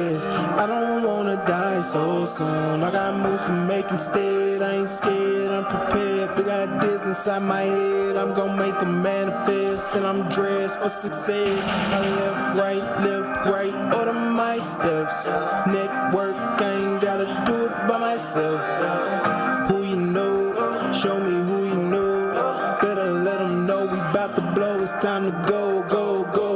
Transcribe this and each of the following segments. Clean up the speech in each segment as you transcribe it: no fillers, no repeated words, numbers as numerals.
dead. I don't wanna die so soon. I got moves to make instead. I ain't scared, I'm prepared. Big ideas inside my head. I'm gonna make them manifest. And I'm dressed for success. I left, right, order my steps. Network, I ain't gotta do it by myself. Who you know, show me who you know. Better let them know we about to blow. It's time to go, go, go.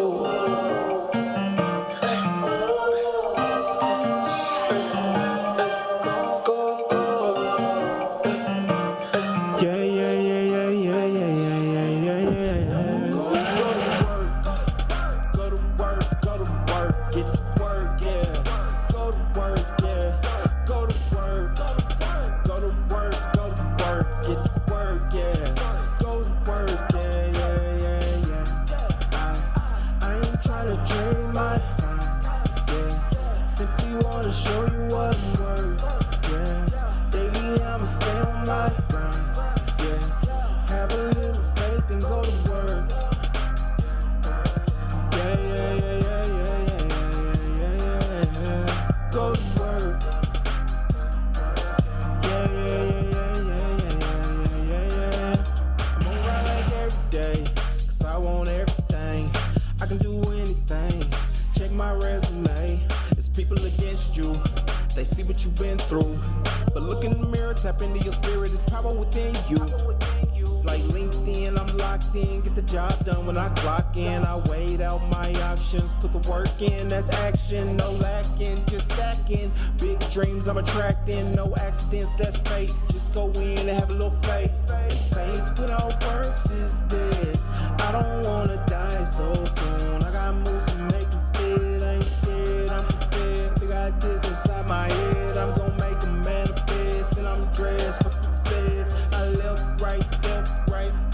I'm attracting, no accidents, that's fate. Just go in and have a little faith. And faith without works is dead. I don't wanna die so soon. I got moves to make instead. I ain't scared, I'm prepared. Big ideas inside my head. I'm gonna make them manifest. And I'm dressed for success. I left, right,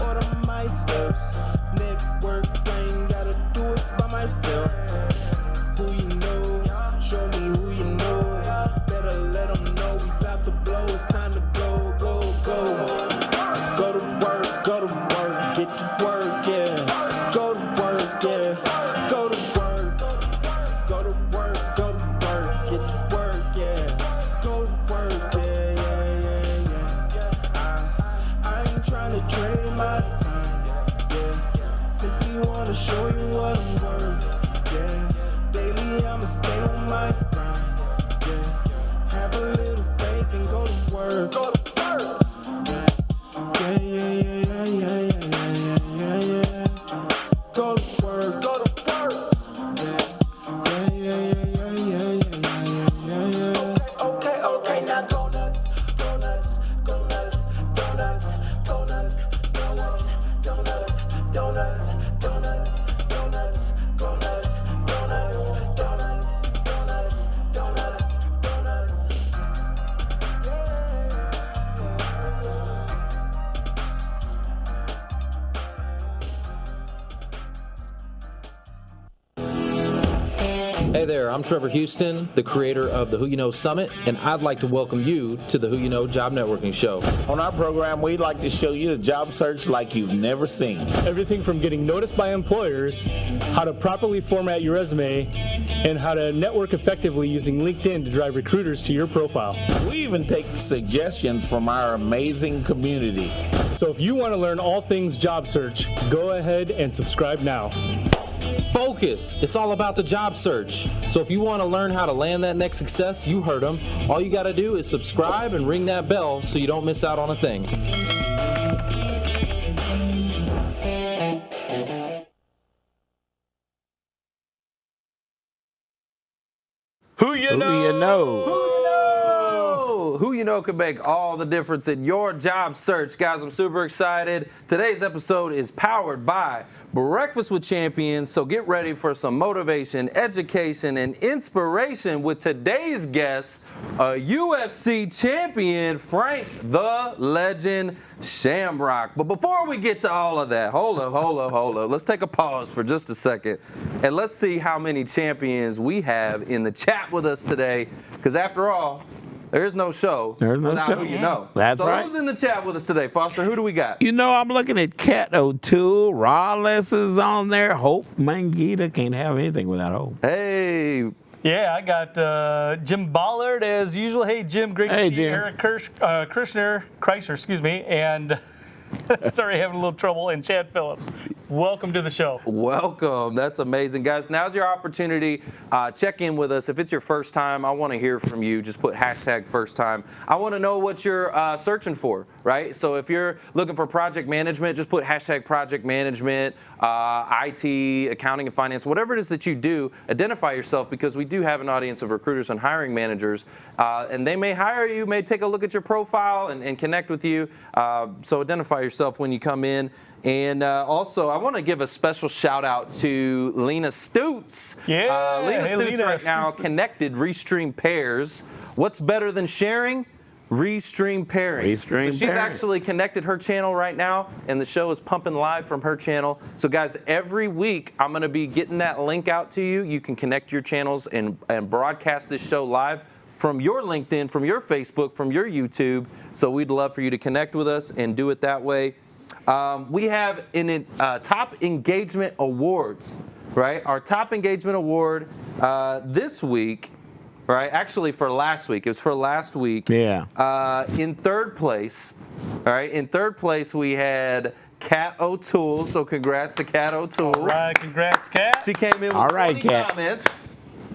order my steps. Network, I ain't gotta do it by myself. Who you know, show me who you know. Better let them know we about to blow. It's time to go, go, go. Go to work, get to work, yeah. Go to work, yeah. Go to work, get to work, yeah. Go to work, yeah. I ain't trying to trade my time, yeah. Simply wanna show you what I'm worth, yeah. Daily I'ma stay on my grind, yeah. Have a little faith and go to work. Go to work. Yeah. Go to work. Go to work. Yeah. Okay. Now go nuts. Hey there, I'm Trevor Houston, the creator of the Who You Know Summit, and I'd like to welcome you to the Who You Know Job Networking Show. On our program, we'd like to show you the job search like you've never seen. Everything from getting noticed by employers, how to properly format your resume, and how to network effectively using LinkedIn to drive recruiters to your profile. We even take suggestions from our amazing community. So if you want to learn all things job search, go ahead and subscribe now. Focus. It's all about the job search. So if you want to learn how to land that next success, you heard them. All you got to do is subscribe and ring that bell so you don't miss out on a thing. Who you know? Who you know can make all the difference in your job search. Guys, I'm super excited. Today's episode is powered by Breakfast with Champions, so get ready for some motivation, education, and inspiration with today's guest, a UFC champion, Frank the Legend Shamrock. But before we get to all of that, hold up. Let's take a pause for just a second, and let's see how many champions we have in the chat with us today, because after all, there is no show without Who You Know. That's so right. Who's in the chat with us today? Foster, who do we got? You know, I'm looking at Cat O'Toole. Rawless is on there. Hope Mangita. Can't have anything without Hope. Hey, Yeah, I got Jim Ballard as usual. Hey, Jim, great to see you. Eric Kreischer, excuse me, and sorry, having a little trouble, and Chad Phillips. Welcome to the show. Welcome. That's amazing. Guys, now's your opportunity. Check in with us. If it's your first time, I want to hear from you. Just put hashtag first time. I want to know what you're searching for, right? So if you're looking for project management, just put hashtag project management, IT, accounting and finance, whatever it is that you do, identify yourself, because we do have an audience of recruiters and hiring managers, and they may hire you, may take a look at your profile and connect with you. So identify yourself when you come in. And also, I want to give a special shout out to Lena Stutz. Yeah, Lena Stutz right now connected Restream Pairs. What's better than sharing? Restream pairing. So she's actually connected her channel right now, and the show is pumping live from her channel. So guys, every week I'm going to be getting that link out to you. You can connect your channels and broadcast this show live from your LinkedIn, from your Facebook, from your YouTube. So we'd love for you to connect with us and do it that way. We have in top engagement awards, right? Our top engagement award this week, right? Actually, for last week. It was for last week. Yeah. In third place, all right? In third place, we had Kat O'Toole. So congrats to Kat O'Toole. All right, congrats, Kat. She came in with 20 comments.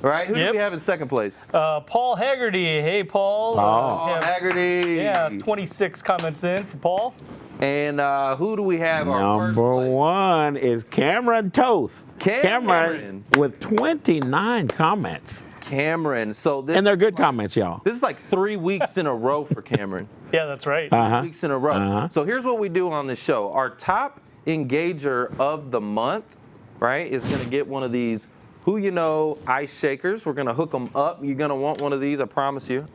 All right, who do we have in second place? Paul Haggerty. Hey, Paul. Paul Haggerty. Yeah, 26 comments in for Paul. And who do we have? Number one is Cameron Toth. Cameron with 29 comments. Cameron. So this, and they're good comments, y'all. This is like 3 weeks in a row for Cameron. Yeah, that's right. 3 weeks in a row. So here's what we do on this show. Our top engager of the month, right, is going to get one of these Who You Know ice shakers. We're going to hook them up. You're going to want one of these, I promise you.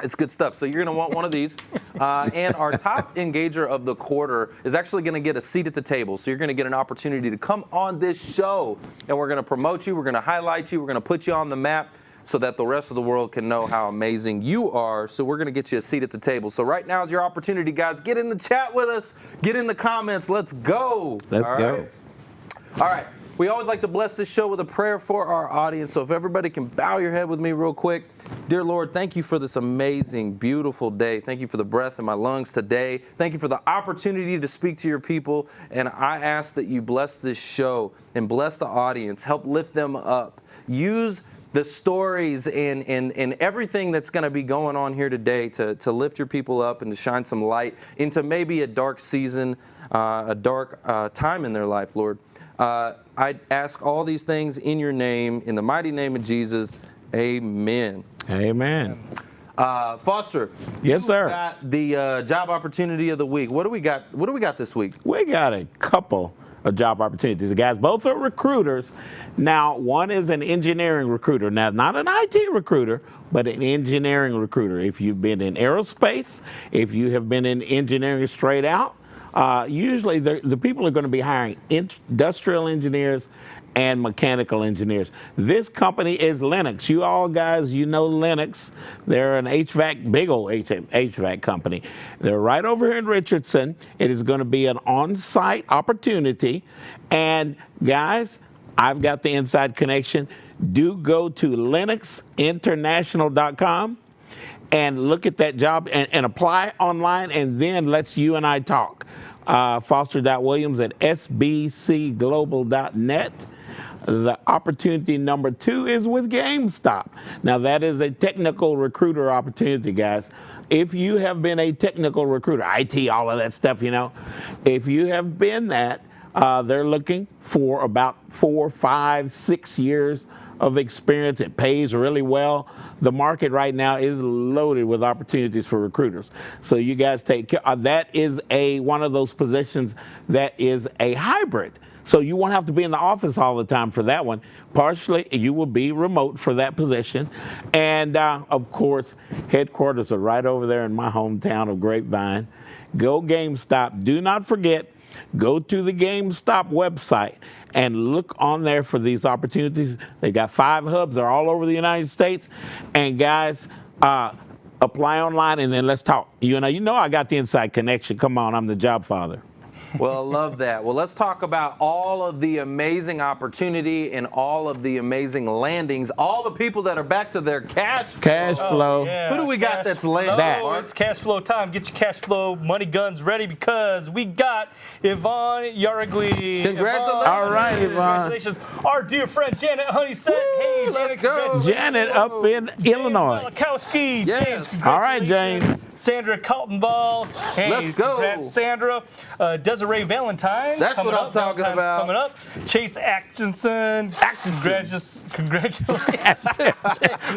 It's good stuff. So you're going to want one of these. And our top engager of the quarter is actually going to get a seat at the table. So you're going to get an opportunity to come on this show, and we're going to promote you. We're going to highlight you. We're going to put you on the map so that the rest of the world can know how amazing you are. So we're going to get you a seat at the table. So right now is your opportunity, guys. Get in the chat with us. Get in the comments. Let's go. Let's go. All right. We always like to bless this show with a prayer for our audience. So if everybody can bow your head with me real quick. Dear Lord, thank you for this amazing, beautiful day. Thank you for the breath in my lungs today. Thank you for the opportunity to speak to your people. And I ask that you bless this show and bless the audience. Help lift them up. Use the stories and everything that's going to be going on here today to lift your people up and to shine some light into maybe a dark season, a dark time in their life, Lord. I ask all these things in your name, in the mighty name of Jesus. Amen. Amen. Foster. Yes, sir. Got the job opportunity of the week. What do we got? What do we got this week? We got a couple of job opportunities. The guys, both are recruiters. Now, one is an engineering recruiter. Now, not an IT recruiter, but an engineering recruiter. If you've been in aerospace, if you have been in engineering straight out, usually the people are going to be hiring industrial engineers and mechanical engineers. This company is Lennox. You all guys, you know Lennox. They're an HVAC, big old HVAC company. They're right over here in Richardson. It is going to be an on-site opportunity. And guys, I've got the inside connection. Do go to LennoxInternational.com and look at that job and apply online, and then let's you and I talk. Foster.Williams at sbcglobal.net. The opportunity number 2 is with GameStop. Now, that is a technical recruiter opportunity, guys. If you have been a technical recruiter, IT, all of that stuff, you know, if you have been that, they're looking for about 4, 5, 6 years of experience. It pays really well. The market right now is loaded with opportunities for recruiters. So you guys take care. That is one of those positions that is a hybrid. So you won't have to be in the office all the time for that one. Partially, you will be remote for that position. And, of course, headquarters are right over there in my hometown of Grapevine. Go GameStop. Do not forget, go to the GameStop website and look on there for these opportunities. They got 5 hubs. They're all over the United States. And, guys, apply online and then let's talk. You know I got the inside connection. Come on, I'm the job father. Well, I love that. Well, let's talk about all of the amazing opportunity and all of the amazing landings, all the people that are back to their cash flow. Yeah, Who do we got that's landing? It's cash flow time. Get your cash flow money guns ready because we got 𝙆𝙆 𝙆𝙤. Congratulations. All right, 𝙆𝙆. Congratulations. Our dear friend Janet Honey said, hey, let's go. Janet up in Illinois. Malakowski. Yes. James, All right, James. Sandra Kaltenball. Hey, Let's go. Congrats, Sandra. 𝙒𝙄𝙄 Valentine. That's what I'm talking Valentine's about. Coming up. Chase Atkinson. Congratulations.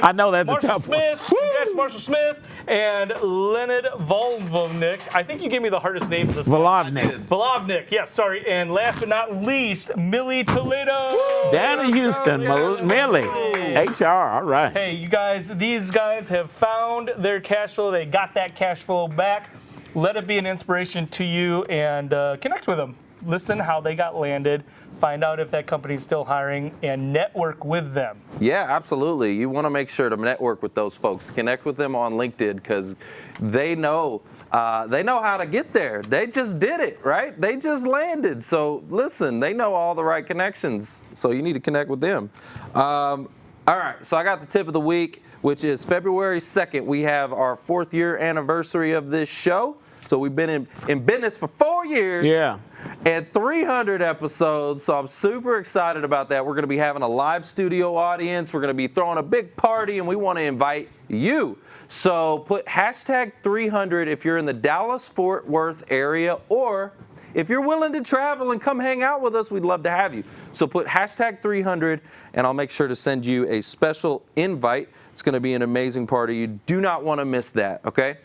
I know that's a Marshall tough one. Smith. Congrats, Marshall Smith. And Leonard Volvovnik. I think you gave me the hardest name this Volovnik. Volovnik, yes, sorry. And last but not least, Millie Toledo. Down in Houston, Millie. HR, all right. Hey, you guys, these guys have found their cash flow. They got that cash flow back. Let it be an inspiration to you and connect with them. Listen how they got landed. Find out if that company's still hiring and network with them. Yeah, absolutely. You want to make sure to network with those folks. Connect with them on LinkedIn because they know how to get there. They just did it, right? They just landed. So listen, they know all the right connections. So you need to connect with them. All right, so I got the tip of the week, which is February 2nd. We have our 4th year anniversary of this show. So we've been in business for 4 years. Yeah. And 300 episodes, so I'm super excited about that. We're going to be having a live studio audience. We're going to be throwing a big party, and we want to invite you. So put hashtag 300 if you're in the Dallas-Fort Worth area, or if you're willing to travel and come hang out with us, we'd love to have you. So put hashtag 300, and I'll make sure to send you a special invite. It's going to be an amazing party. You do not want to miss that, okay?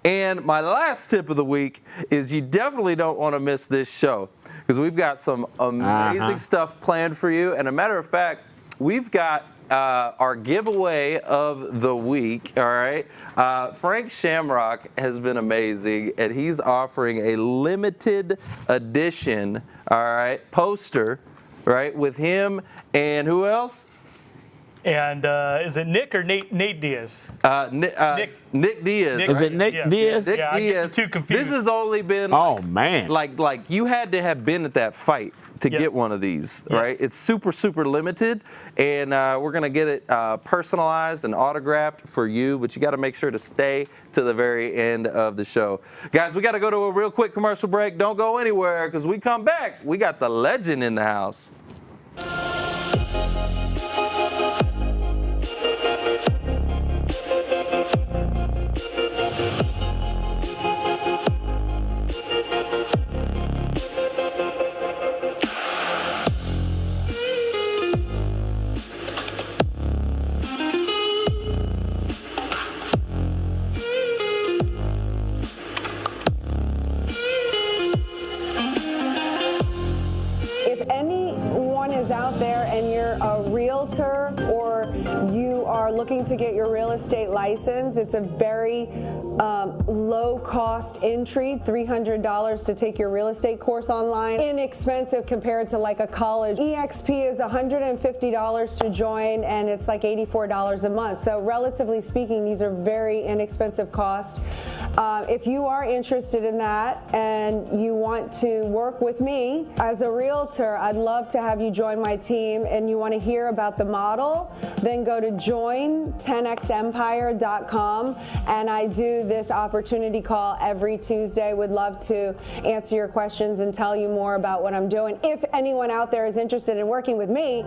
And my last tip of the week is you definitely don't want to miss this show because we've got some amazing stuff planned for you. And a matter of fact, we've got our giveaway of the week, all right? Frank Shamrock has been amazing, and he's offering a limited edition, all right, poster, right, with him and who else? And is it Nick or Nate Diaz? Nick Diaz. Is it Nick Diaz? Nick I Diaz. get too confused. This has only been man. like you had to have been at that fight to get one of these, right? It's super, super limited, and we're going to get it personalized and autographed for you, but you got to make sure to stay to the very end of the show. Guys, we got to go to a real quick commercial break. Don't go anywhere because we come back. We got the legend in the house. If anyone is out there and you're a realtor or you are looking to get your real estate license, it's a very low-cost entry, $300 to take your real estate course online. Inexpensive compared to like a college. EXP is $150 to join, and it's like $84 a month. So relatively speaking, these are very inexpensive costs. If you are interested in that and you want to work with me as a realtor, I'd love to have you join my team, and you want to hear about the model, then go to join10xempire.com, and I do this opportunity call every Tuesday. Would love to answer your questions and tell you more about what I'm doing. If anyone out there is interested in working with me.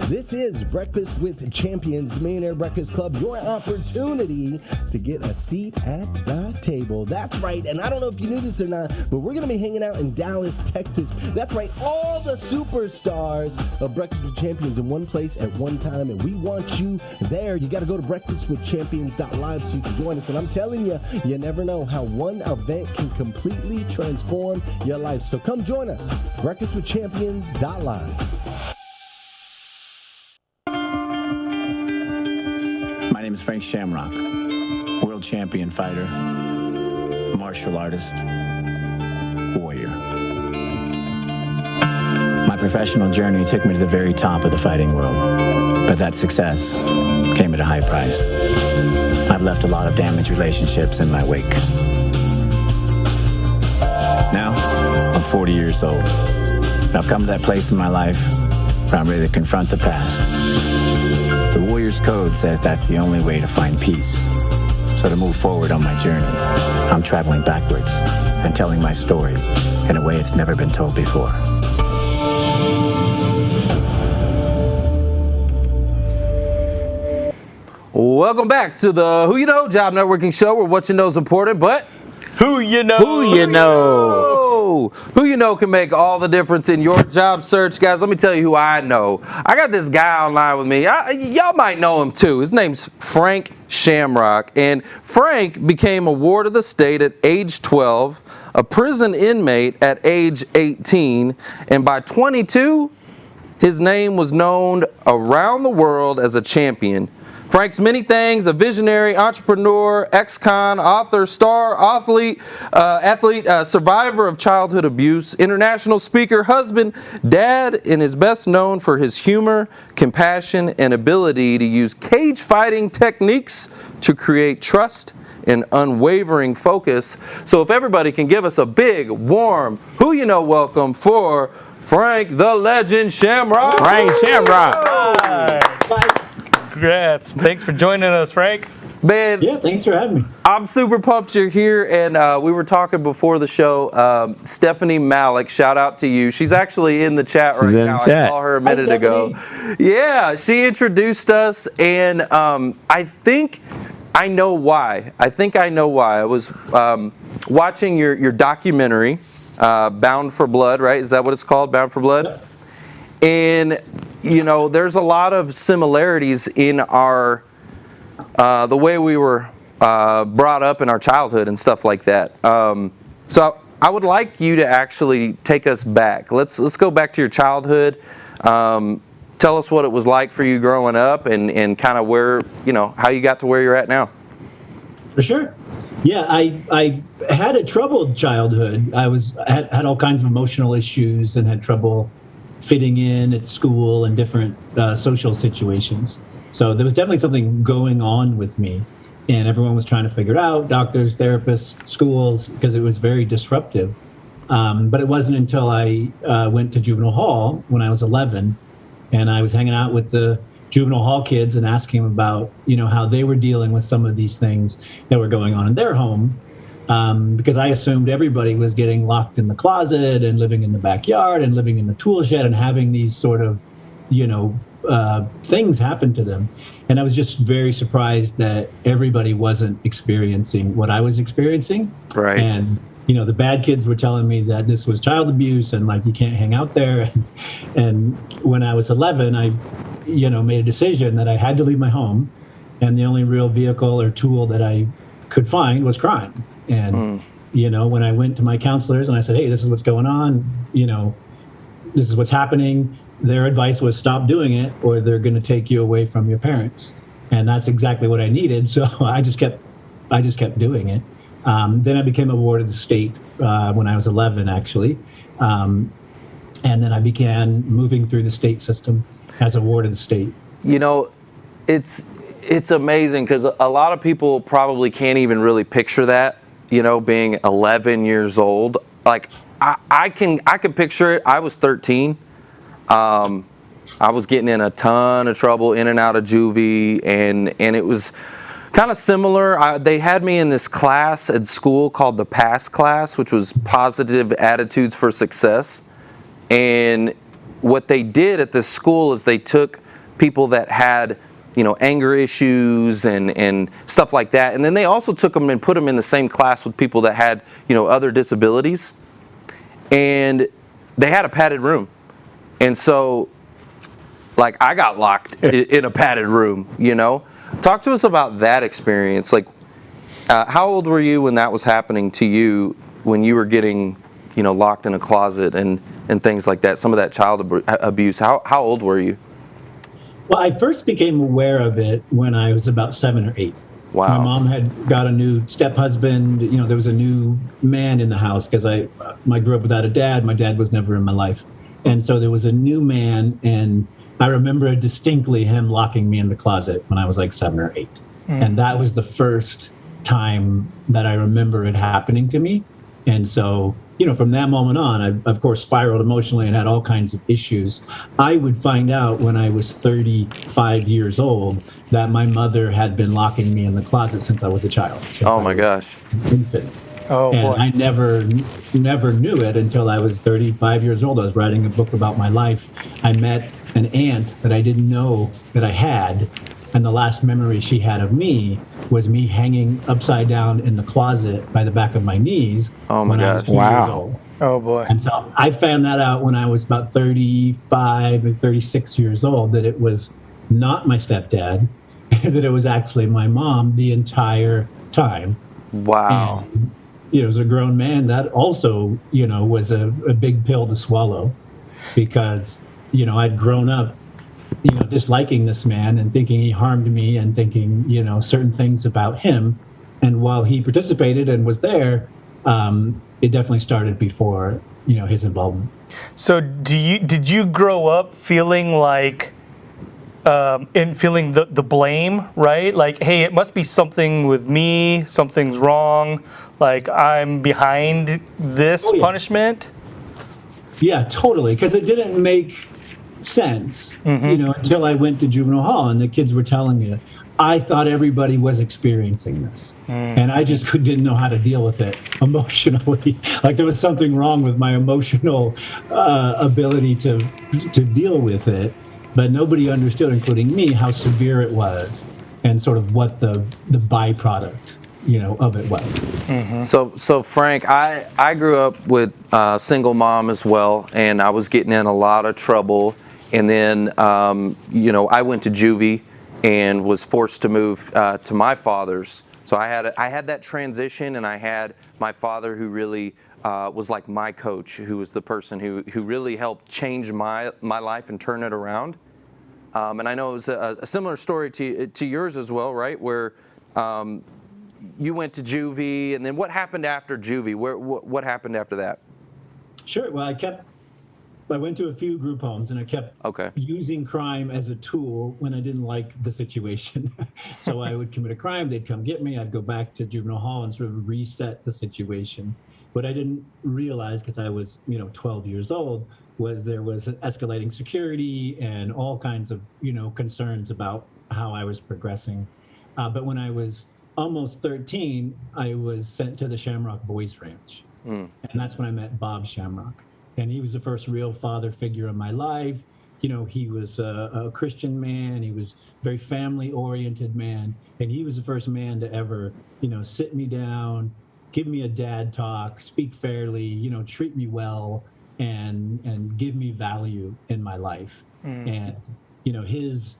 This is Breakfast with Champions, Millionaire Breakfast Club, your opportunity to get a seat at the table. That's right, and I don't know if you knew this or not, but we're going to be hanging out in Dallas, Texas. That's right, all the superstars of Breakfast with Champions in one place at one time, and we want you there. You got to go to breakfastwithchampions.live so you can join us, and I'm telling you, you never know how one event can completely transform your life. So come join us, breakfastwithchampions.live. My name is Frank Shamrock, world champion fighter, martial artist, warrior. My professional journey took me to the very top of the fighting world, but that success came at a high price. I've left a lot of damaged relationships in my wake. Now, I'm 40 years old. I've come to that place in my life where I'm ready to confront the past. The Warrior's Code says that's the only way to find peace. So to move forward on my journey, I'm traveling backwards and telling my story in a way it's never been told before. Welcome back to the Who You Know Job Networking Show, where what you know is important, but who you know? Who you know? Who you know can make all the difference in your job search. Guys, let me tell you who I know. I got this guy online with me. Y'all might know him too. His name's Frank Shamrock. And Frank became a ward of the state at age 12, a prison inmate at age 18, and by 22, his name was known around the world as a champion. Frank's many things: a visionary, entrepreneur, ex-con, author, star, athlete, survivor of childhood abuse, international speaker, husband, dad, and is best known for his humor, compassion, and ability to use cage fighting techniques to create trust and unwavering focus. So if everybody can give us a big, warm, who you know welcome for Frank the Legend Shamrock. Frank Shamrock. Congrats. Thanks for joining us, Frank. Man, yeah, thanks for having me. I'm super pumped you're here, and we were talking before the show. Stephanie Malik, shout out to you. She's actually in the chat right now. I saw her a minute ago. Yeah, she introduced us, and I think I know why. I was watching your documentary, Bound for Blood, right? Is that what it's called, Bound for Blood? Yep. And you know, there's a lot of similarities in our the way we were brought up in our childhood and stuff like that. So I would like you to actually take us back. Let's go back to your childhood. Tell us what it was like for you growing up, and kind of where, you know, how you got to where you're at now. For sure. Yeah, I had a troubled childhood. I had all kinds of emotional issues and had trouble fitting in at school and different social situations. So there was definitely something going on with me, and everyone was trying to figure it out, doctors, therapists, schools, because it was very disruptive. But it wasn't until I went to juvenile hall when I was 11, and I was hanging out with the juvenile hall kids and asking them about, you know, how they were dealing with some of these things that were going on in their home. Because I assumed everybody was getting locked in the closet and living in the backyard and living in the tool shed and having these sort of, you know, things happen to them. And I was just very surprised that everybody wasn't experiencing what I was experiencing. Right. And, you know, the bad kids were telling me that this was child abuse and like you can't hang out there. And when I was 11, I, you know, made a decision that I had to leave my home. And the only real vehicle or tool that I could find was crime. And, you know, when I went to my counselors and I said, hey, this is what's going on, you know, this is what's happening, their advice was stop doing it or they're going to take you away from your parents. And that's exactly what I needed. So I just kept doing it. Then I became a ward of the state when I was 11, actually. And then I began moving through the state system as a ward of the state. You know, it's amazing because a lot of people probably can't even really picture that. You know, being 11 years old, like I can picture it. I was 13. I was getting in a ton of trouble, in and out of juvie, and it was kind of similar. They had me in this class at school called the PASS class, which was Positive Attitudes for Success. And what they did at this school is they took people that had, you know, anger issues and stuff like that. And then they also took them and put them in the same class with people that had, you know, other disabilities. And they had a padded room. And so, like, I got locked in a padded room, you know. Talk to us about that experience. Like, how old were you when that was happening to you, when you were getting, you know, locked in a closet and things like that, some of that child abuse? How old were you? Well, I first became aware of it when I was about 7 or 8. Wow. My mom had got a new step-husband. You know, there was a new man in the house because I grew up without a dad. My dad was never in my life. And so there was a new man, and I remember distinctly him locking me in the closet when I was like 7 or 8. And that was the first time that I remember it happening to me. And so, you know, from that moment on, I, of course, spiraled emotionally and had all kinds of issues. I would find out when I was 35 years old that my mother had been locking me in the closet since I was a child. Oh, my gosh. Infant. Oh, and boy. I never knew it until I was 35 years old. I was writing a book about my life. I met an aunt that I didn't know that I had. And the last memory she had of me was me hanging upside down in the closet by the back of my knees when I was 2 years old. Oh, boy. And so I found that out when I was about 35 or 36 years old, that it was not my stepdad, that it was actually my mom the entire time. Wow. And, you know, as a grown man, that also, you know, was a big pill to swallow, because, you know, I'd grown up, you know, disliking this man and thinking he harmed me and thinking, you know, certain things about him. And while he participated and was there, it definitely started before, you know, his involvement. So did you grow up feeling like, feeling the blame, right? Like, hey, it must be something with me, something's wrong, like I'm behind this punishment? Yeah, totally. Because it didn't make sense, you know, until I went to juvenile hall and the kids were telling me. I thought everybody was experiencing this, and I just didn't know how to deal with it emotionally. Like there was something wrong with my emotional ability to deal with it, but nobody understood, including me, how severe it was and sort of what the byproduct, you know, of it was. So Frank, I grew up with a single mom as well, and I was getting in a lot of trouble. And then, you know, I went to juvie and was forced to move to my father's. So I had that transition, and I had my father who really was like my coach, who was the person who really helped change my life and turn it around. And I know it was a similar story to yours as well, right? Where you went to juvie, and then what happened after juvie? What happened after that? Sure. Well, I went to a few group homes, and I kept using crime as a tool when I didn't like the situation. So I would commit a crime, they'd come get me, I'd go back to juvenile hall and sort of reset the situation. What I didn't realize, because I was, you know, 12 years old, was there was escalating security and all kinds of, you know, concerns about how I was progressing. But when I was almost 13, I was sent to the Shamrock Boys Ranch. And that's when I met Bob Shamrock. And he was the first real father figure in my life. You know, he was a Christian man. He was a very family-oriented man. And he was the first man to ever, you know, sit me down, give me a dad talk, speak fairly, you know, treat me well, and give me value in my life. And, you know, his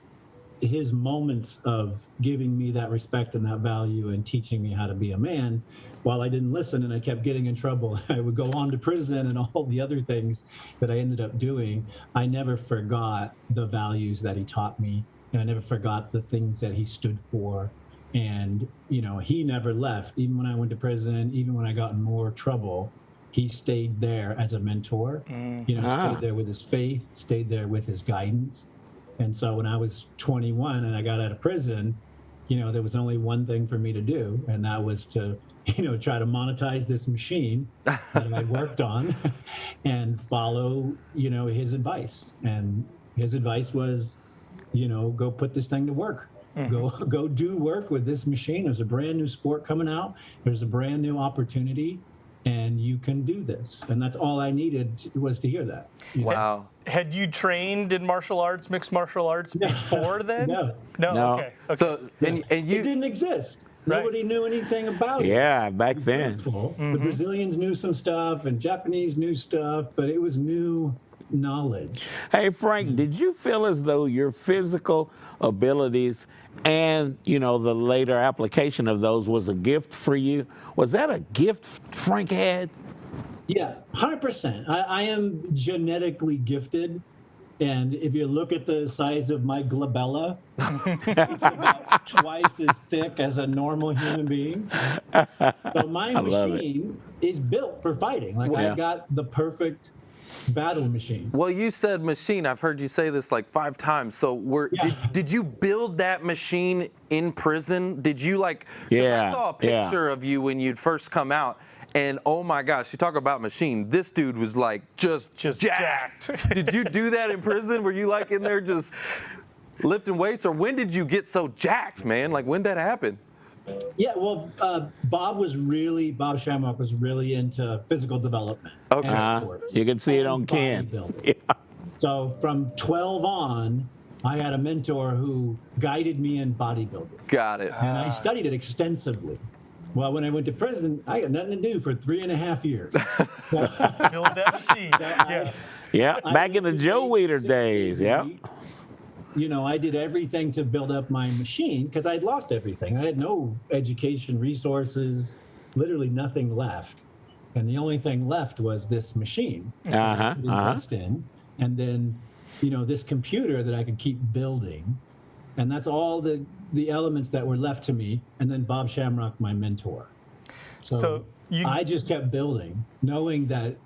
moments of giving me that respect and that value and teaching me how to be a man, while I didn't listen and I kept getting in trouble, I would go on to prison and all the other things that I ended up doing. I never forgot the values that he taught me, and I never forgot the things that he stood for. And, you know, he never left. Even when I went to prison, even when I got in more trouble, he stayed there as a mentor. You know, he stayed there with his faith, stayed there with his guidance. And so when I was 21 and I got out of prison, you know, there was only one thing for me to do, and that was to, you know, try to monetize this machine that I worked on and follow, you know, his advice. And his advice was, you know, go put this thing to work. Go do work with this machine. There's a brand new sport coming out. There's a brand new opportunity, and you can do this. And that's all I needed was to hear that. Wow. Had you trained in martial arts, mixed martial arts before then? No. Okay. So and you it didn't exist. Nobody knew anything about it. Yeah, back then. The Brazilians knew some stuff and Japanese knew stuff, but it was new knowledge. Hey, Frank, did you feel as though your physical abilities and, you know, the later application of those was a gift for you? Was that a gift Frank had? Yeah, 100%. I am genetically gifted And if you look at the size of my glabella, it's about twice as thick as a normal human being. So my machine is built for fighting. Like I've got the perfect battle machine. Well, you said machine. I've heard you say this like 5 times. So did you build that machine in prison? Did you I saw a picture of you when you'd first come out. And oh my gosh, you talk about machine. This dude was like just jacked. Did you do that in prison? Were you like in there just lifting weights? Or when did you get so jacked, man? Like when did that happen? Yeah, well, Bob Shamrock was really into physical development and sports. You can see it on Ken. Yeah. So from 12 on, I had a mentor who guided me in bodybuilding. Got it. And I studied it extensively. Well, when I went to prison, I had nothing to do for 3.5 years. Build that machine. Back in the Joe Weider days. Yeah. You know, I did everything to build up my machine because I had lost everything. I had no education, resources, literally nothing left. And the only thing left was this machine that I could invest in. And then, you know, this computer that I could keep building. And that's all the elements that were left to me. And then Bob Shamrock, my mentor. So I just kept building, knowing that,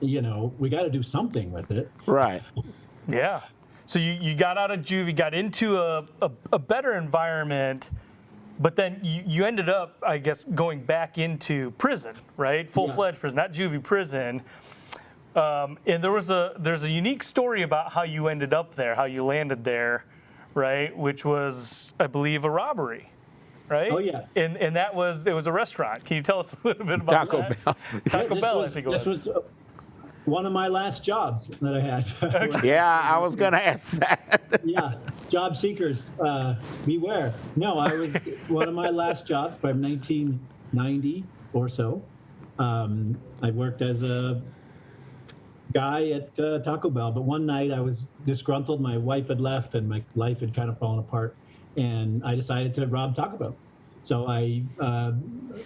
you know, we got to do something with it. Right. Yeah. So you got out of juvie, got into a better environment, but then you ended up, I guess, going back into prison, right? Full-fledged prison, not juvie prison. And there's a unique story about how you ended up there, how you landed there, right? Which was, I believe, a robbery, right? Oh yeah. And it was a restaurant. Can you tell us a little bit about Taco that? Bell. Taco Bell, I think it was. This was one of my last jobs that I had. Yeah, I was going to ask that. Yeah, job seekers, beware. No, one of my last jobs by 1990 or so. I worked as a guy at Taco Bell, but one night I was disgruntled. My wife had left and my life had kind of fallen apart, and I decided to rob Taco Bell. So I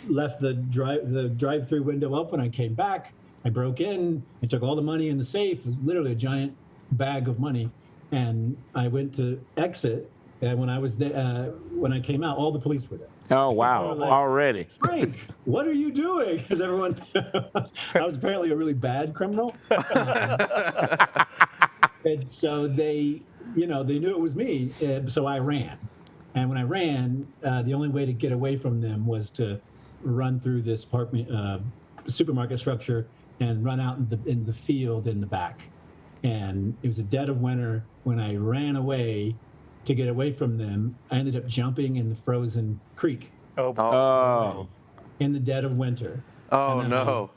left the drive-through window open. I came back. I broke in, I took all the money in the safe. It was literally a giant bag of money. And I went to exit. And when I was there, when I came out, all the police were there. Oh, wow. Like, Already. Frank, what are you doing? Because everyone, I was apparently a really bad criminal. And so they knew it was me. So I ran. And when I ran, the only way to get away from them was to run through this supermarket structure and run out in the field in the back. And it was the dead of winter. When I ran away to get away from them, I ended up jumping in the frozen creek. Oh. In the dead of winter. Oh, no.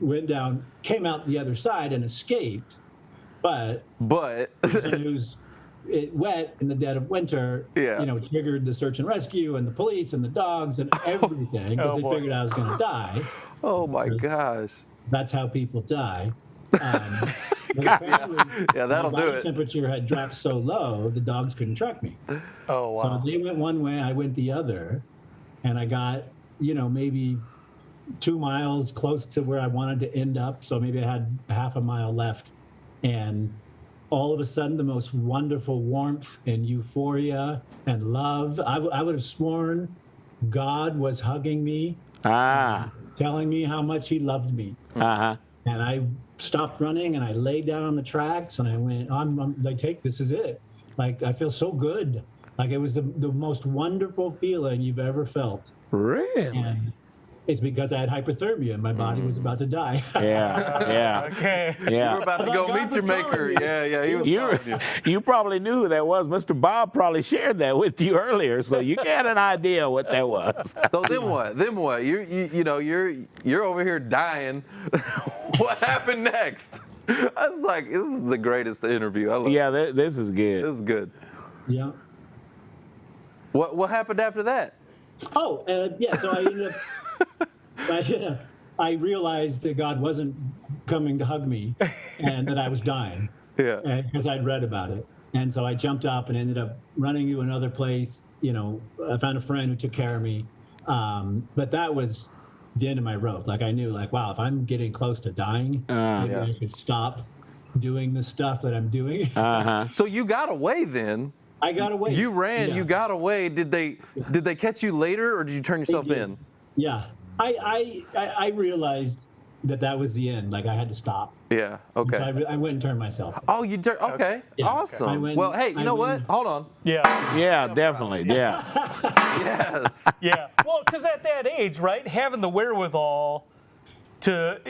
Went down, came out the other side and escaped. But it wet in the dead of winter, triggered the search and rescue and the police and the dogs and everything because they figured I was going to die. Oh, my gosh. That's how people die. But apparently, that'll my do body it. temperature had dropped so low, the dogs couldn't track me. Oh, wow. So they went one way, I went the other, and I got, maybe 2 miles close to where I wanted to end up. So maybe I had half a mile left. And all of a sudden, the most wonderful warmth and euphoria and love. I would have sworn God was hugging me, telling me how much he loved me. And I stopped running and I laid down on the tracks and I went, this is it. Like, I feel so good. Like, it was the most wonderful feeling you've ever felt. Really? And it's because I had hypothermia and my body was about to die. Yeah. Okay. Yeah. You were about to go meet your maker. Yeah. He was you probably knew who that was. Mr. Bob probably shared that with you earlier, so you had an idea what that was. So then what? You're over here dying. What happened next? I was like, this is the greatest interview. I love it. This is good. This is good. Yeah. What happened after that? So I ended up, I realized that God wasn't coming to hug me and that I was dying. Yeah. Because I'd read about it. And so I jumped up and ended up running to another place. I found a friend who took care of me. But that was the end of my rope. Like, I knew, wow, if I'm getting close to dying, maybe I should stop doing the stuff that I'm doing. So you got away then. I got away. You ran. Yeah. You got away. Did they catch you later, or did you turn yourself in? Yeah. I realized that was the end. Like I had to stop. Yeah. Okay. So I went and turned myself. Oh, you did. Okay. Yeah. Awesome. Okay. Well, hey, you know what? Hold on. Yeah. Yeah, definitely. Yeah. Yes. Yeah. Well, because at that age, right, having the wherewithal to,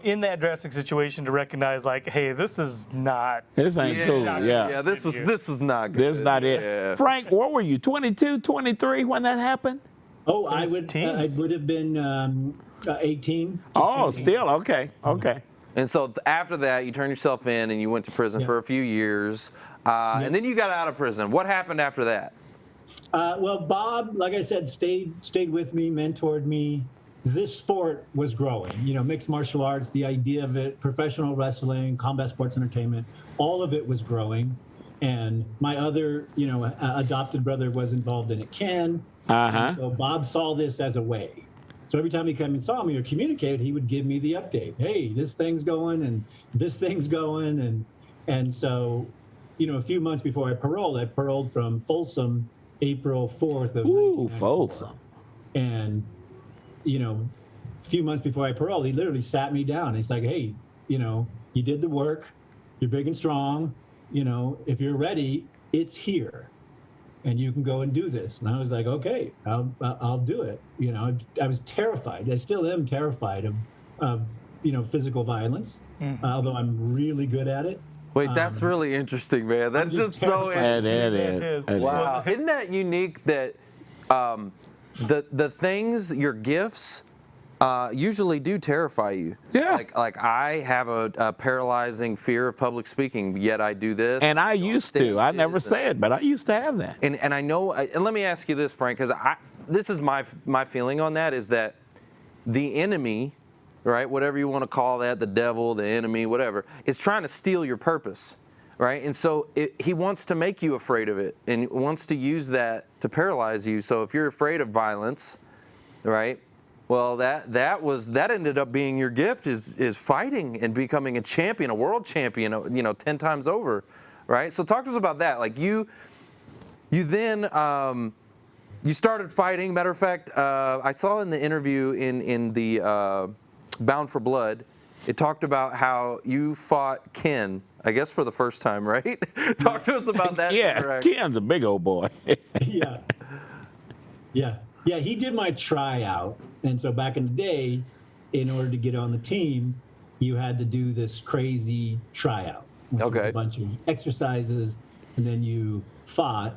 in that drastic situation to recognize, like, hey, this is not. This ain't cool. Yeah. Yeah. This was not good. This is not it. Yeah. Frank, what were you, 22, 23 when that happened? Oh, I would have been 18. Oh, still okay. Okay. And so after that, you turned yourself in and you went to prison for a few years, and then you got out of prison. What happened after that? Well, Bob, like I said, stayed with me, mentored me. This sport was growing. Mixed martial arts, the idea of it, professional wrestling, combat sports entertainment, all of it was growing. And my other, adopted brother was involved in it, Ken. So Bob saw this as a way. So every time he came and saw me or communicated, he would give me the update. Hey, this thing's going and this thing's going. And so, a few months before I paroled from Folsom, April 4th of 1994. Folsom. And, a few months before I paroled, he literally sat me down. He's like, hey, you did the work. You're big and strong. If you're ready, it's here. And you can go and do this. And I was like, okay, I'll do it. I was terrified. I still am terrified of physical violence, although I'm really good at it. Wait, that's really interesting, man. That's just so interesting. It is. Wow. Isn't that unique that the things, your gifts, usually do terrify you. Yeah. Like I have a paralyzing fear of public speaking, yet I do this. And I used to. I never said, but I used to have that. And I know. And let me ask you this, Frank, because this is my feeling on that is that the enemy, right, whatever you want to call that, the devil, the enemy, whatever, is trying to steal your purpose, right? And so he wants to make you afraid of it, and wants to use that to paralyze you. So if you're afraid of violence, right? Well, that ended up being your gift is fighting and becoming a champion, a world champion, 10 times over, right? So talk to us about that. Like you then you started fighting. Matter of fact, I saw in the interview in the Bound for Blood, it talked about how you fought Ken, I guess for the first time, right? Talk to us about that. Yeah, Ken's a big old boy. Yeah, he did my tryout. And so back in the day, in order to get on the team, you had to do this crazy tryout, which was a bunch of exercises, and then you fought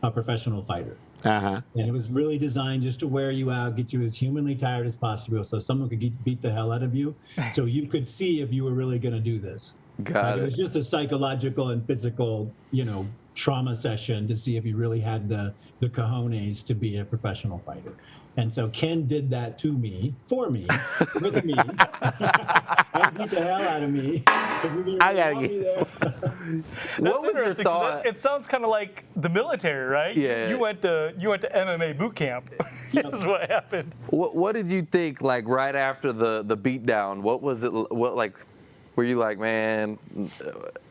a professional fighter. And it was really designed just to wear you out, get you as humanly tired as possible, so someone could beat the hell out of you, so you could see if you were really going to do this. It was just a psychological and physical, trauma session to see if you really had the cojones to be a professional fighter. And so Ken did that for me, with me, and beat the hell out of me. I gotta get. What was your thought? It sounds kind of like the military, right? Yeah. You went to MMA boot camp. That's what happened. What did you think? Like right after the beatdown, what was it? What like? Were you like, man?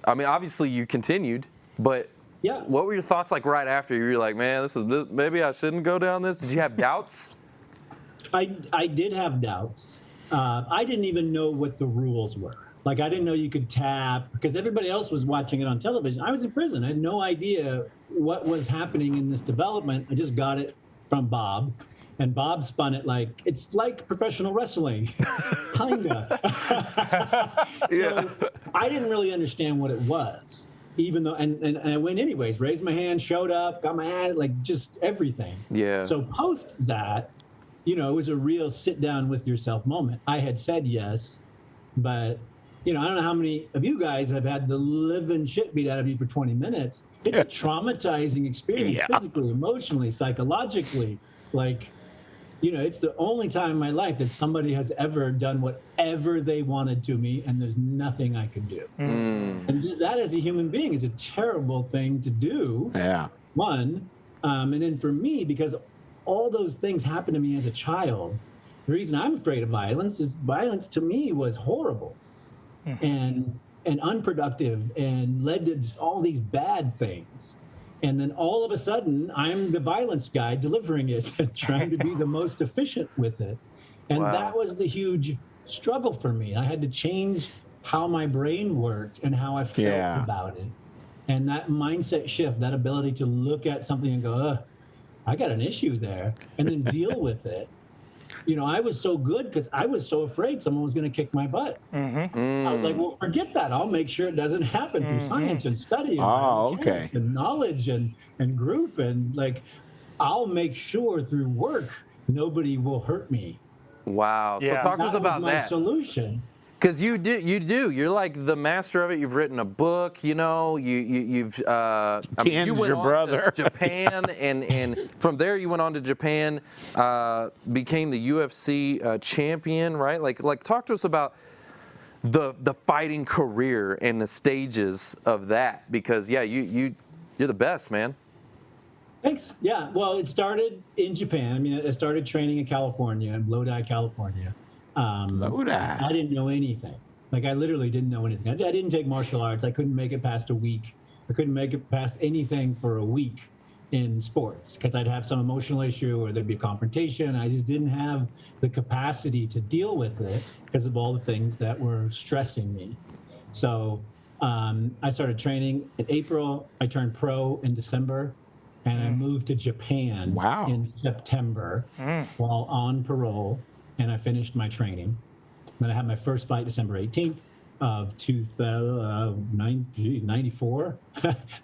I mean, obviously you continued, but. Yeah. What were your thoughts like right after? You were like, man, maybe I shouldn't go down this. Did you have doubts? I did have doubts. I didn't even know what the rules were. Like, I didn't know you could tap because everybody else was watching it on television. I was in prison. I had no idea what was happening in this development. I just got it from Bob. And Bob spun it like, it's like professional wrestling, kinda. So I didn't really understand what it was. Even though, and I went anyways, raised my hand, showed up, got my ad, like just everything. Yeah. So post that, it was a real sit down with yourself moment. I had said yes, but, I don't know how many of you guys have had the living shit beat out of you for 20 minutes. It's a traumatizing experience, physically, emotionally, psychologically. Like, it's the only time in my life that somebody has ever done whatever they wanted to me, and there's nothing I could do. And just that as a human being is a terrible thing to do. Yeah. One, and then for me, because all those things happened to me as a child, the reason I'm afraid of violence is violence to me was horrible. And and unproductive and led to just all these bad things. And then all of a sudden, I'm the violence guy delivering it and trying to be the most efficient with it. And that was the huge struggle for me. I had to change how my brain worked and how I felt about it. And that mindset shift, that ability to look at something and go, I got an issue there, and then deal with it. You know, I was so good because I was so afraid someone was going to kick my butt. I was like, well, forget that. I'll make sure it doesn't happen through science and study and and knowledge and group. And like, I'll make sure through work, nobody will hurt me. Wow. So talk to us about my that. solution. Because you do. You're like the master of it. You've written a book. You know, you've. I mean, you went on to Japan, and from there you went on to Japan, became the UFC champion, right? Like, talk to us about the fighting career and the stages of that. Because you're the best, man. Thanks. Yeah. Well, it started in Japan. I mean, I started training in California, in Lodi, California. I didn't know anything. Like, I literally didn't know anything. I didn't take martial arts. I couldn't make it past a week. I couldn't make it past anything for a week in sports because I'd have some emotional issue or there'd be a confrontation. I just didn't have the capacity to deal with it because of all the things that were stressing me. So I started training in April. I turned pro in December. And I moved to Japan in September while on parole. And I finished my training. Then I had my first fight December 18th of 94.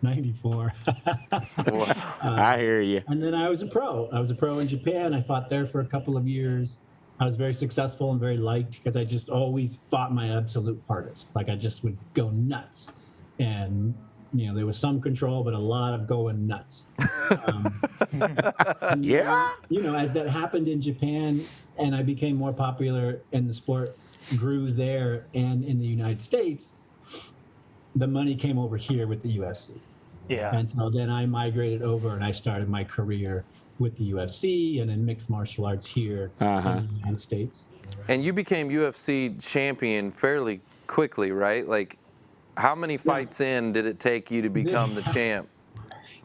94. I hear you. And then I was a pro. I was a pro in Japan. I fought there for a couple of years. I was very successful and very liked because I just always fought my absolute hardest. Like, I just would go nuts. And you know, there was some control, but a lot of going nuts. You know, as that happened in Japan and I became more popular and the sport grew there and in the United States, the money came over here with the UFC. Yeah. And so then I migrated over and I started my career with the UFC and then mixed martial arts here in the United States. And you became UFC champion fairly quickly, right? Like, how many fights in did it take you to become the champ?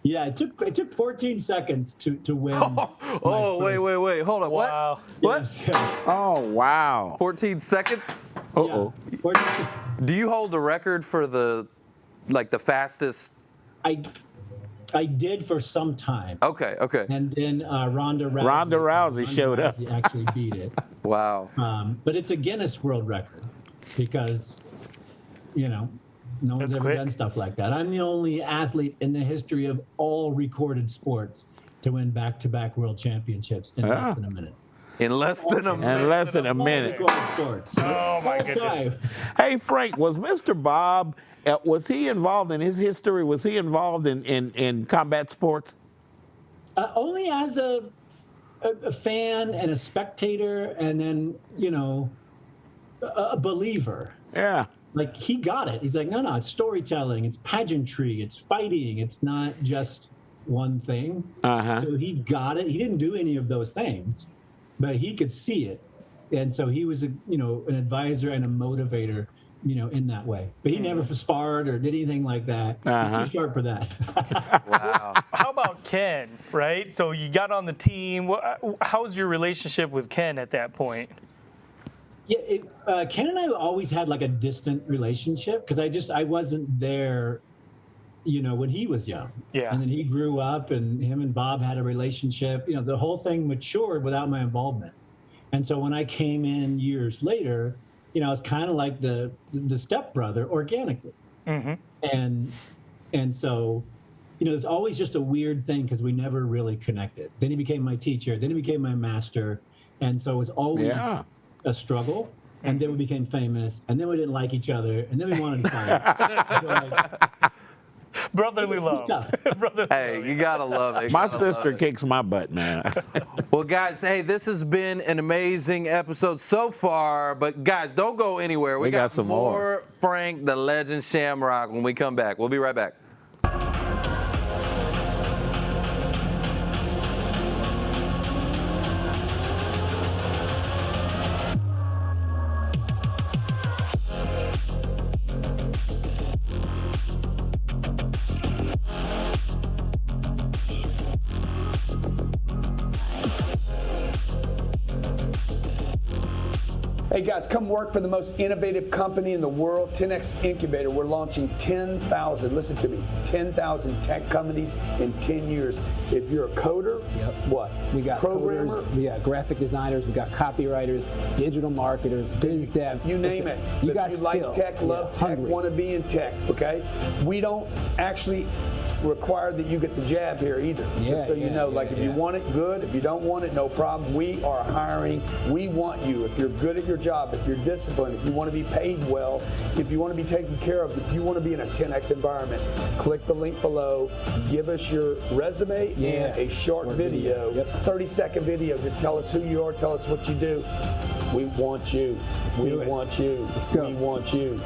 Yeah, it took 14 seconds to win. Wait. Hold on. Wow. What? Yeah. Oh, wow. 14 seconds? Uh-oh. Yeah. Do you hold the record for the fastest? I did for some time. Okay. And then Ronda Rousey showed up. Actually beat it. Wow. But it's a Guinness World Record because, you know, no one's ever done stuff like that. I'm the only athlete in the history of all recorded sports to win back-to-back world championships in less than a minute. In less than a minute. In less than a minute. Recorded sports. Oh, my goodness. Hey, Frank, was Mr. Bob, was he involved in his history? Was he involved in combat sports? Only as a fan and a spectator and then, you know, a believer. Yeah. Like, he got it. He's like, no, it's storytelling, it's pageantry, it's fighting, it's not just one thing. So he got it. He didn't do any of those things, but he could see it. And so he was, an advisor and a motivator, in that way. But he never sparred or did anything like that. He's too sharp for that. Wow. How about Ken, right? So you got on the team. How's your relationship with Ken at that point? Yeah, Ken and I always had like a distant relationship because I wasn't there, when he was young. Yeah. And then he grew up and him and Bob had a relationship. The whole thing matured without my involvement. And so when I came in years later, I was kind of like the stepbrother organically. And so, it's always just a weird thing because we never really connected. Then he became my teacher. Then he became my master. And so it was always a struggle. And then we became famous. And then we didn't like each other. And then we wanted to fight. Brotherly love. Hey, you gotta love it. My sister kicks my butt, man. Well, guys, hey, this has been an amazing episode so far. But guys, don't go anywhere. We got some more Frank the Legend Shamrock when we come back. We'll be right back. Hey guys, come work for the most innovative company in the world, 10X Incubator. We're launching 10,000, listen to me, 10,000 tech companies in 10 years. If you're a coder, what? We got programmer, coders, we got graphic designers, we got copywriters, digital marketers, biz dev. you name it. You If got you skill. like tech, love tech, hungry. want to be in tech, okay? We don't actually require that you get the jab here either. Just so you know, if you want it, good. If you don't want it, no problem. We are hiring. We want you. If you're good at your job, if you're disciplined, if you want to be paid well, if you want to be taken care of, if you want to be in a 10X environment, click the link below. Give us your resume and a short video, 30-second video. Just tell us who you are. Tell us what you do. We want you. We want you. Let's go. We want you.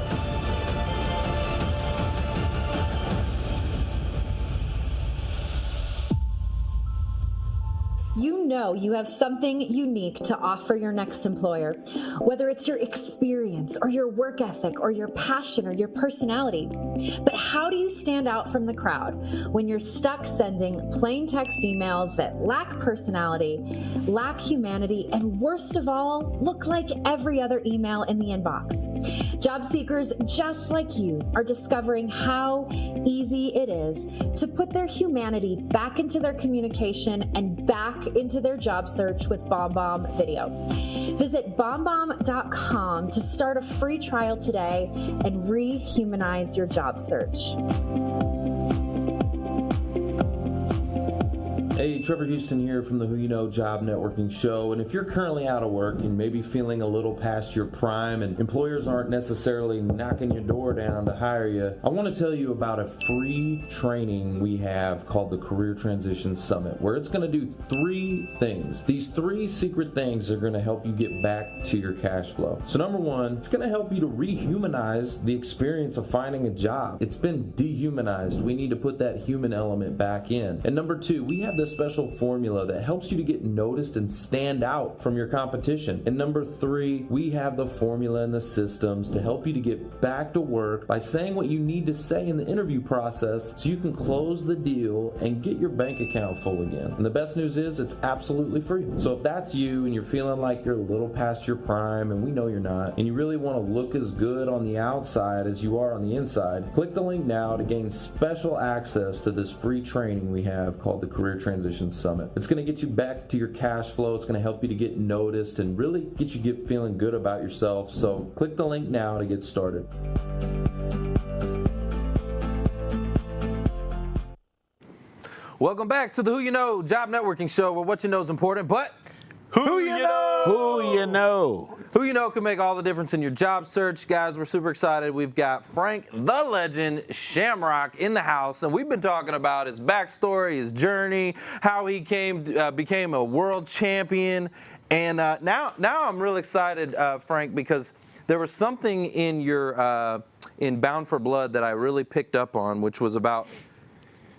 You know you have something unique to offer your next employer, whether it's your experience or your work ethic or your passion or your personality. But how do you stand out from the crowd when you're stuck sending plain text emails that lack personality, lack humanity, and worst of all, look like every other email in the inbox? Job seekers just like you are discovering how easy it is to put their humanity back into their communication and back into their job search with BombBomb Video. Visit bombbomb.com to start a free trial today and rehumanize your job search. Hey, Trevor Houston here from the Who You Know Job Networking Show. And if you're currently out of work and maybe feeling a little past your prime and employers aren't necessarily knocking your door down to hire you, I want to tell you about a free training we have called the Career Transition Summit, where it's going to do 3 things. These 3 secret things are going to help you get back to your cash flow. So number 1, it's going to help you to rehumanize the experience of finding a job. It's been dehumanized. We need to put that human element back in. And number 2, we have this special formula that helps you to get noticed and stand out from your competition. And number 3, we have the formula and the systems to help you to get back to work by saying what you need to say in the interview process so you can close the deal and get your bank account full again. And the best news is it's absolutely free. So if that's you and you're feeling like you're a little past your prime, and we know you're not, and you really want to look as good on the outside as you are on the inside, click the link now to gain special access to this free training we have called the Career Transition Summit. It's going to get you back to your cash flow. It's going to help you to get noticed and really get you feeling good about yourself. So click the link now to get started. Welcome back to the Who You Know Job Networking Show, where what you know is important, but who you know? Who you know? Who you know can make all the difference in your job search. Guys, we're super excited. We've got Frank the Legend Shamrock in the house, and we've been talking about his backstory, his journey, how he became a world champion. And now I'm real excited, Frank, because there was something in your in Bound for Blood that I really picked up on, which was about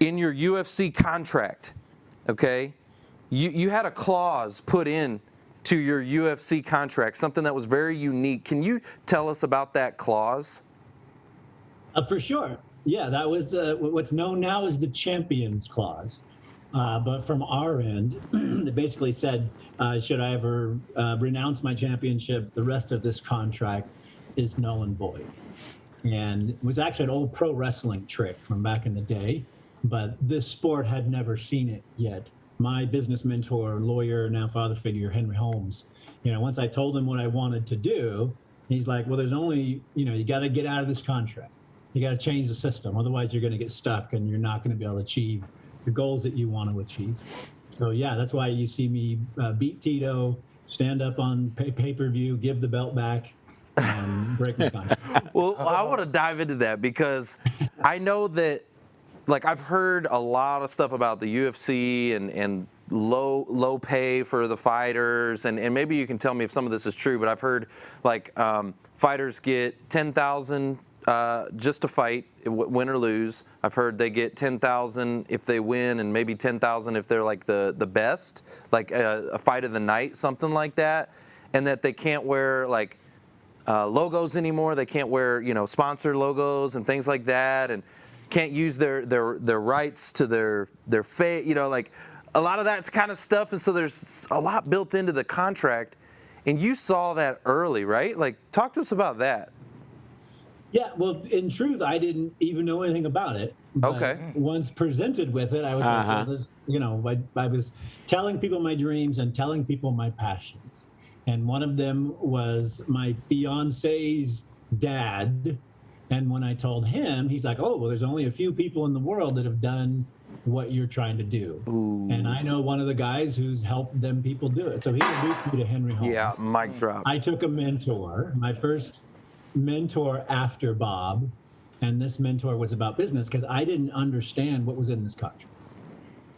in your UFC contract, okay? You had a clause put in to your UFC contract, something that was very unique. Can you tell us about that clause? For sure. Yeah, that was what's known now as the Champions Clause. But from our end, it basically said, should I ever renounce my championship, the rest of this contract is null and void. And it was actually an old pro wrestling trick from back in the day, but this sport had never seen it yet. My business mentor, lawyer, now father figure, Henry Holmes, once I told him what I wanted to do, he's like, well, there's only, you got to get out of this contract. You got to change the system. Otherwise, you're going to get stuck and you're not going to be able to achieve the goals that you want to achieve. So, yeah, that's why you see me beat Tito, stand up on pay-per-view, give the belt back, and break my contract. Well, I want to dive into that because I know that, I've heard a lot of stuff about the UFC and low pay for the fighters, and maybe you can tell me if some of this is true, but I've heard fighters get $10,000 just to fight, win or lose. I've heard they get $10,000 if they win, and maybe $10,000 if they're the best, a fight of the night, something like that, and that they can't wear logos anymore. They can't wear sponsor logos and things like that, and can't use their rights to their face, a lot of that kind of stuff. And so there's a lot built into the contract. And you saw that early, right? Like, talk to us about that. Yeah, well, in truth, I didn't even know anything about it. But okay. Once presented with it, I was like, well, this, I was telling people my dreams and telling people my passions. And one of them was my fiance's dad. And when I told him, he's like, oh, well, there's only a few people in the world that have done what you're trying to do. Ooh. And I know one of the guys who's helped them people do it. So he introduced me to Henry Holmes. Yeah, mic drop. I took a mentor, my first mentor after Bob. And this mentor was about business because I didn't understand what was in this contract.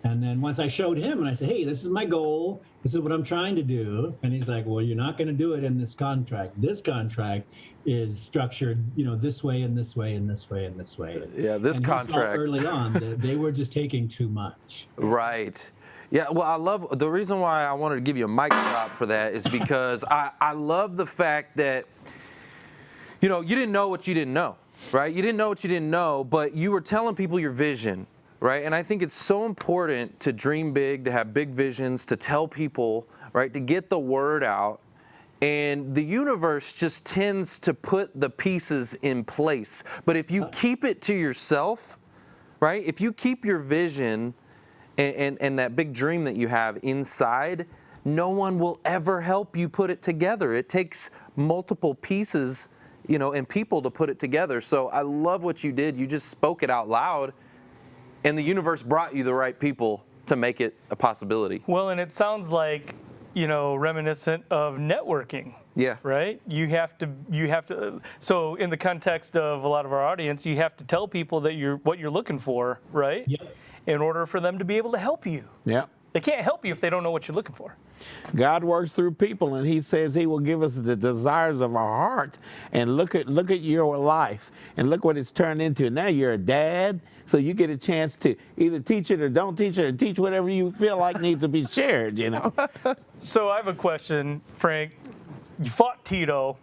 And then once I showed him and I said, hey, this is my goal. This is what I'm trying to do. And he's like, well, you're not going to do it in this contract. This contract is structured, this way and this way and this way and this way. Yeah, this contract. Early on, they were just taking too much. Right. Yeah, well, I love, the reason why I wanted to give you a mic drop for that is because I love the fact that, you didn't know what you didn't know. Right? You didn't know what you didn't know, but you were telling people your vision, right? And I think it's so important to dream big, to have big visions, to tell people, right? To get the word out. And the universe just tends to put the pieces in place. But if you keep it to yourself, right? If you keep your vision and that big dream that you have inside, no one will ever help you put it together. It takes multiple pieces and people to put it together. So I love what you did. You just spoke it out loud, and the universe brought you the right people to make it a possibility. Well, and it sounds like, reminiscent of networking. Yeah. Right? You have to, so in the context of a lot of our audience, you have to tell people that what you're looking for, right? Yeah. In order for them to be able to help you. Yeah. They can't help you if they don't know what you're looking for. God works through people, and he says he will give us the desires of our heart. And look at your life, and look what it's turned into. Now you're a dad, so you get a chance to either teach it or don't teach it, or teach whatever you feel like needs to be shared, So I have a question, Frank. You fought Tito,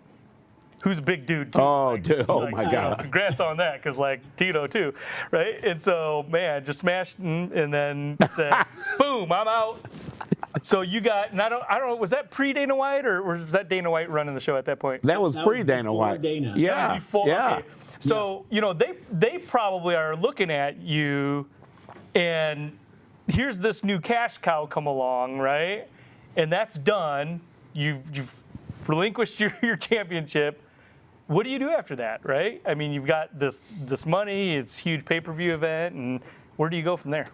who's a big dude, too. Oh, dude. Oh, my God. Congrats on that, because, Tito, too, right? And so, man, just smashed him and then said, boom, I'm out. So you got, and I don't know, was that pre-Dana White, or was that Dana White running the show at that point? That was pre-Dana White. Dana. Yeah. Before, yeah. Okay. So, they probably are looking at you, and here's this new cash cow come along, right? And that's done. You've relinquished your championship. What do you do after that, right? I mean, you've got this money, it's a huge pay-per-view event, and where do you go from there?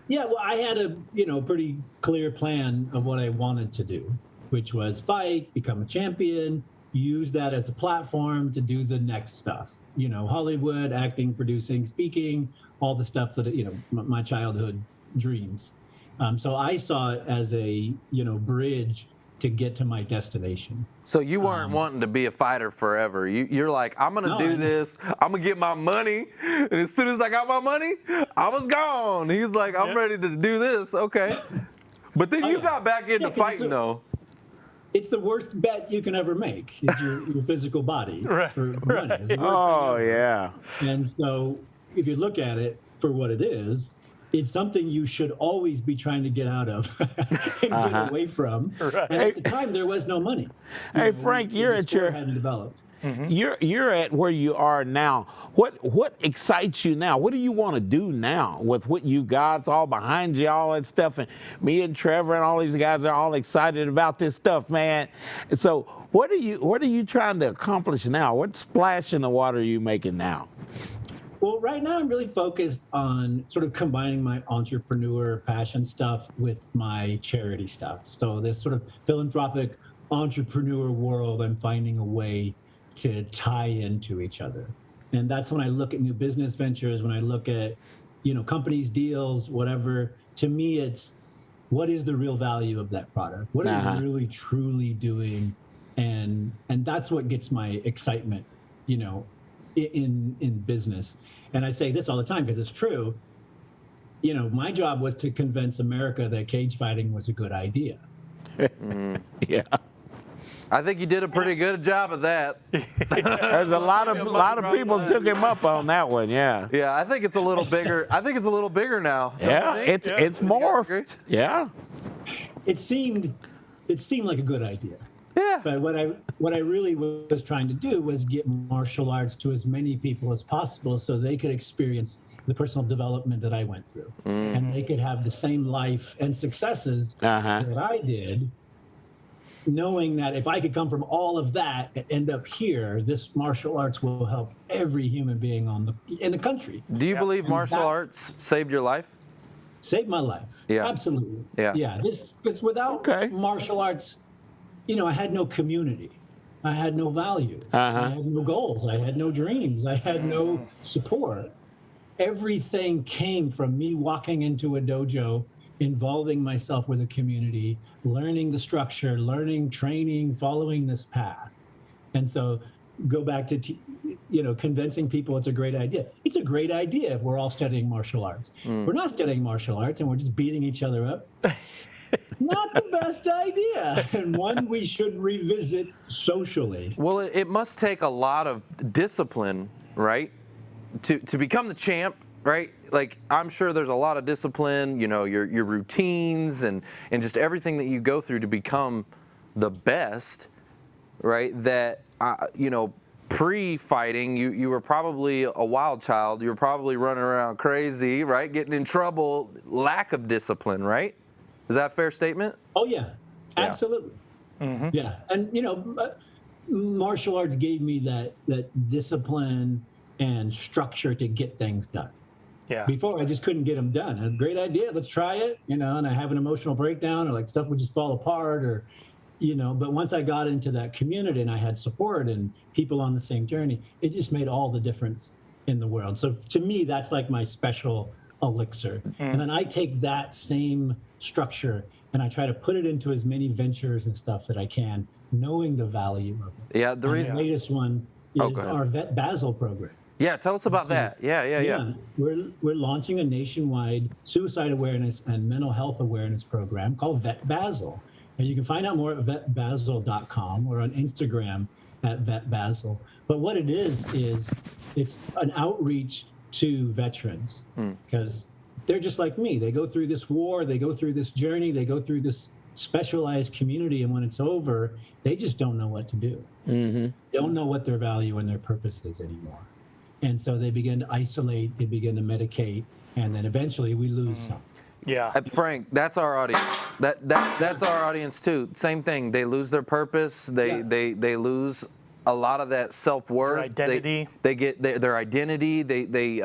Yeah, well, I had a pretty clear plan of what I wanted to do, which was fight, become a champion, use that as a platform to do the next stuff. Hollywood, acting, producing, speaking, all the stuff that my childhood dreams. So I saw it as a bridge to get to my destination. So you weren't wanting to be a fighter forever. You're like, I'm going to do this. I'm going to get my money. And as soon as I got my money, I was gone. He's like, I'm ready to do this. Okay. But then you got back into fighting, though. It's the worst bet you can ever make, is your physical body for money. It's the worst thing ever. Yeah. And so if you look at it for what it is, it's something you should always be trying to get out of and get away from. Right. And at the time, there was no money. Hey, Frank, you're at your hadn't developed. Mm-hmm. You're at where you are now. What excites you now? What do you want to do now with what you got? It's all behind you, all that stuff, and me and Trevor and all these guys are all excited about this stuff, man. And so, what are you trying to accomplish now? What splash in the water are you making now? Well, right now I'm really focused on sort of combining my entrepreneur passion stuff with my charity stuff. So this sort of philanthropic entrepreneur world, I'm finding a way to tie into each other. And that's when I look at new business ventures, when I look at, companies, deals, whatever, to me, it's what is the real value of that product? What are we really, truly doing? And that's what gets my excitement, in business. And I say this all the time because it's true. My job was to convince America that cage fighting was a good idea. Yeah. I think you did a pretty good job of that. There's a lot of people took him up on that one. Yeah. Yeah, I think it's a little bigger. I think it's a little bigger now. Yeah, it's morphed. Yeah. It seemed it seemed like a good idea. Yeah. But what I really was trying to do was get martial arts to as many people as possible so they could experience the personal development that I went through. And they could have the same life and successes that I did, knowing that if I could come from all of that and end up here, this martial arts will help every human being in the country. Do you believe martial arts saved your life? Saved my life. Yeah. Absolutely. Yeah. This without martial arts, I had no community. I had no value. I had no goals. I had no dreams. I had no support. Everything came from me walking into a dojo, involving myself with a community, learning the structure, learning, training, following this path. And so go back to, convincing people it's a great idea. It's a great idea if we're all studying martial arts. We're not studying martial arts and we're just beating each other up. Not the best idea, and one we should revisit socially. Well, it must take a lot of discipline, right, to become the champ, right? Like, I'm sure there's a lot of discipline, your routines and just everything that you go through to become the best, right? That, pre-fighting, you were probably a wild child. You were probably running around crazy, right? Getting in trouble, lack of discipline, right? Is that a fair statement? Oh, yeah, absolutely. Yeah, and, martial arts gave me that discipline and structure to get things done. Yeah. Before, I just couldn't get them done. A great idea, let's try it, and I have an emotional breakdown, or like stuff would just fall apart, or, but once I got into that community and I had support and people on the same journey, it just made all the difference in the world. So to me, that's like my special elixir. And then I take that same structure and I try to put it into as many ventures and stuff that I can, knowing the value of it. Yeah, the latest one is our Vet Basel program. Yeah, tell us about that. Yeah. We're launching a nationwide suicide awareness and mental health awareness program called Vet Basel. And you can find out more at vetbasel.com or on Instagram at Vet Basel. But what it is it's an outreach to veterans, because they're just like me. They go through this war, they go through this journey, they go through this specialized community, and when it's over, they just don't know what to do. Don't know what their value and their purpose is anymore. And so they begin to isolate, they begin to medicate, and then eventually we lose some. Yeah. Frank, that's our audience. That's our audience too. Same thing. They lose their purpose. They lose a lot of that self-worth. Their identity. They get their identity. They get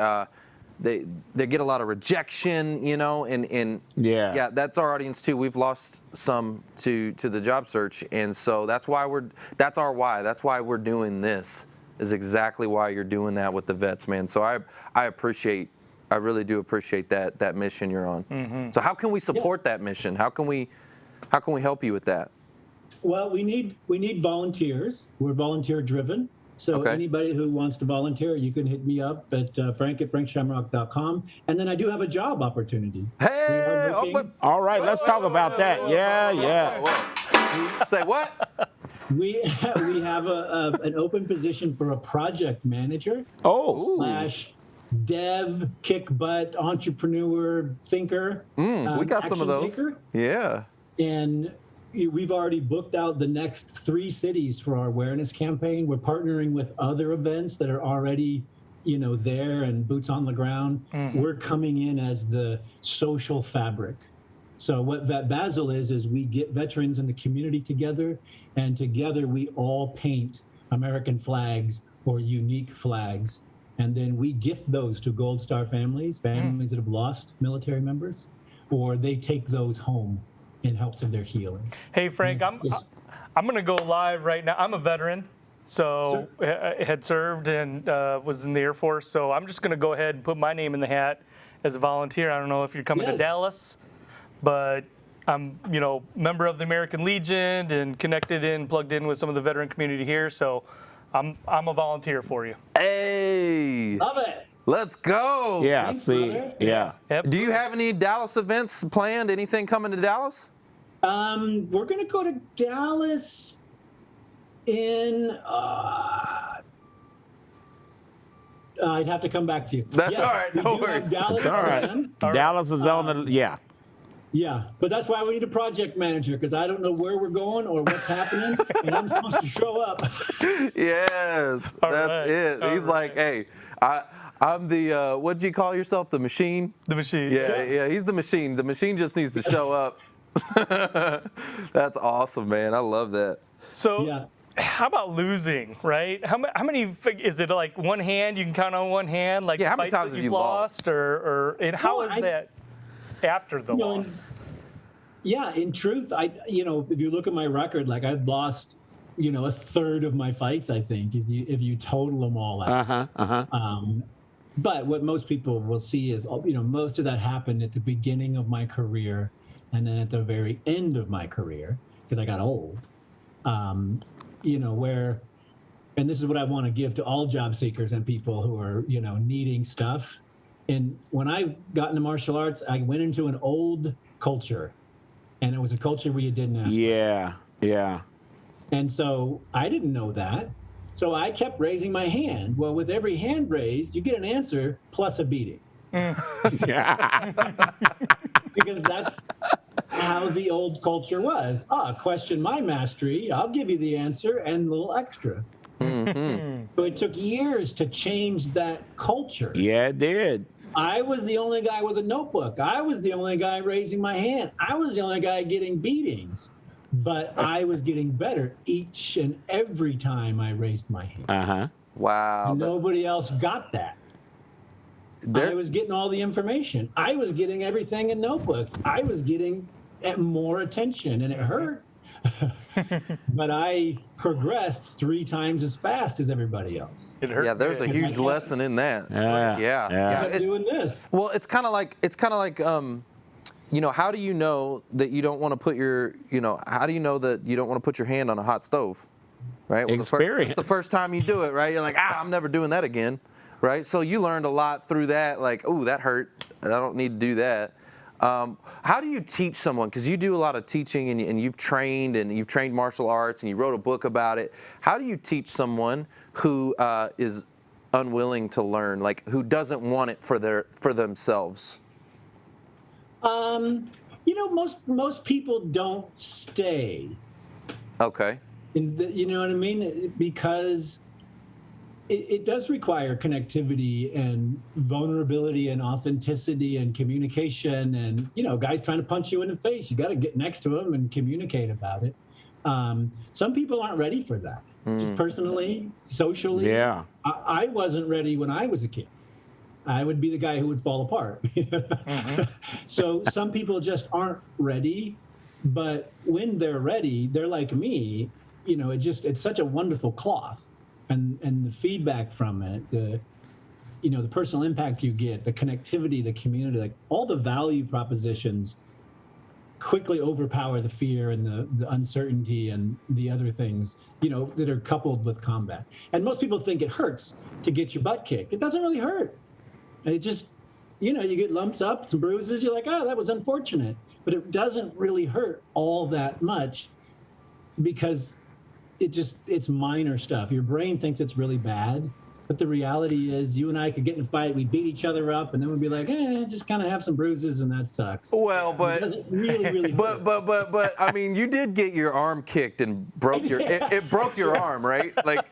a lot of rejection, and that's our audience too. We've lost some to the job search, and so that's why we're doing this. Is exactly why you're doing that with the vets, man. So I really do appreciate that mission you're on. So how can we support that mission? How can we help you with that? Well, we need volunteers. We're volunteer driven. So anybody who wants to volunteer, you can hit me up at frank@frankshamrock.com. And then I do have a job opportunity. Hey! All right, let's talk about that. Yeah. Say what? We have an open position for a project manager. / dev, kick butt, entrepreneur, thinker. We got some of those. Taker. Yeah. And we've already booked out the next 3 cities for our awareness campaign. We're partnering with other events that are already, there and boots on the ground. We're coming in as the social fabric. So what Vet Basel is we get veterans in the community together, and together we all paint American flags or unique flags. And then we gift those to Gold Star families that have lost military members, or they take those home in helps of their healing. Hey, Frank, I'm going to go live right now. I'm a veteran, so had served and was in the Air Force. So I'm just going to go ahead and put my name in the hat as a volunteer. I don't know if you're coming to Dallas, but I'm, member of the American Legion and plugged in with some of the veteran community here. So I'm a volunteer for you. Hey. Love it. Let's go. Yeah, Thanks, brother. Yep. Do you have any Dallas events planned? Anything coming to Dallas? We're going to go to Dallas in I'd have to come back to you. That's all right. No worries. Dallas. All right. Dallas is on the Yeah, but that's why we need a project manager, because I don't know where we're going or what's happening, and I'm supposed to show up. Yes, that's it. He's like, hey, I'm the, what did you call yourself? The machine? The machine. Yeah, he's the machine. The machine just needs to show up. That's awesome, man. I love that. So how about losing, right? How many, is it like one hand, you can count on one hand, like how many fights times that have you've you lost? And how is that after the loss? In truth, if you look at my record, like I've lost, a third of my fights, I think, if you total them all out. But what most people will see is, most of that happened at the beginning of my career and then at the very end of my career, because I got old. Where, and this is what I want to give to all job seekers and people who are, needing stuff. And when I got into martial arts, I went into an old culture, and it was a culture where you didn't ask questions. Yeah. And so I didn't know that. So I kept raising my hand. Well, with every hand raised, you get an answer plus a beating. Because that's how the old culture was. Question my mastery, I'll give you the answer and a little extra. So it took years to change that culture. Yeah, it did. I was the only guy with a notebook. I was the only guy raising my hand. I was the only guy getting beatings. But I was getting better each and every time I raised my hand. Wow. Nobody else got that. I was getting all the information. I was getting everything in notebooks. I was getting more attention, and it hurt. But I progressed 3 times as fast as everybody else. It hurt. Yeah, there's a huge lesson in that. Yeah. Doing this. Well, it's kind of like how do you know that you don't want to put your, how do you know that you don't want to put your hand on a hot stove, right? Well, Experience. the first time you do it, right? You're like, I'm never doing that again, right? So you learned a lot through that, like, oh, that hurt, and I don't need to do that. How do you teach someone? Because you do a lot of teaching, and you've trained martial arts, and you wrote a book about it. How do you teach someone who is unwilling to learn, like who doesn't want it for themselves? Most people don't stay. Okay. You know what I mean? Because it does require connectivity and vulnerability and authenticity and communication, and guys trying to punch you in the face. You got to get next to them and communicate about it. Some people aren't ready for that. Just personally, socially. Yeah. I wasn't ready when I was a kid. I would be the guy who would fall apart. So some people just aren't ready, but when they're ready, they're like me. It's such a wonderful cloth, and the feedback from it, the personal impact you get, the connectivity, the community, like all the value propositions quickly overpower the fear and the uncertainty and the other things, that are coupled with combat. And most people think it hurts to get your butt kicked. It doesn't really hurt. And it just, you get lumps up, some bruises. You're like, that was unfortunate. But it doesn't really hurt all that much because it's minor stuff. Your brain thinks it's really bad. But the reality is you and I could get in a fight, we'd beat each other up, and then we'd be like, just kind of have some bruises, and that sucks. Well, but it doesn't really hurt. but I mean, you did get your arm kicked and broke your it broke your arm, right? Like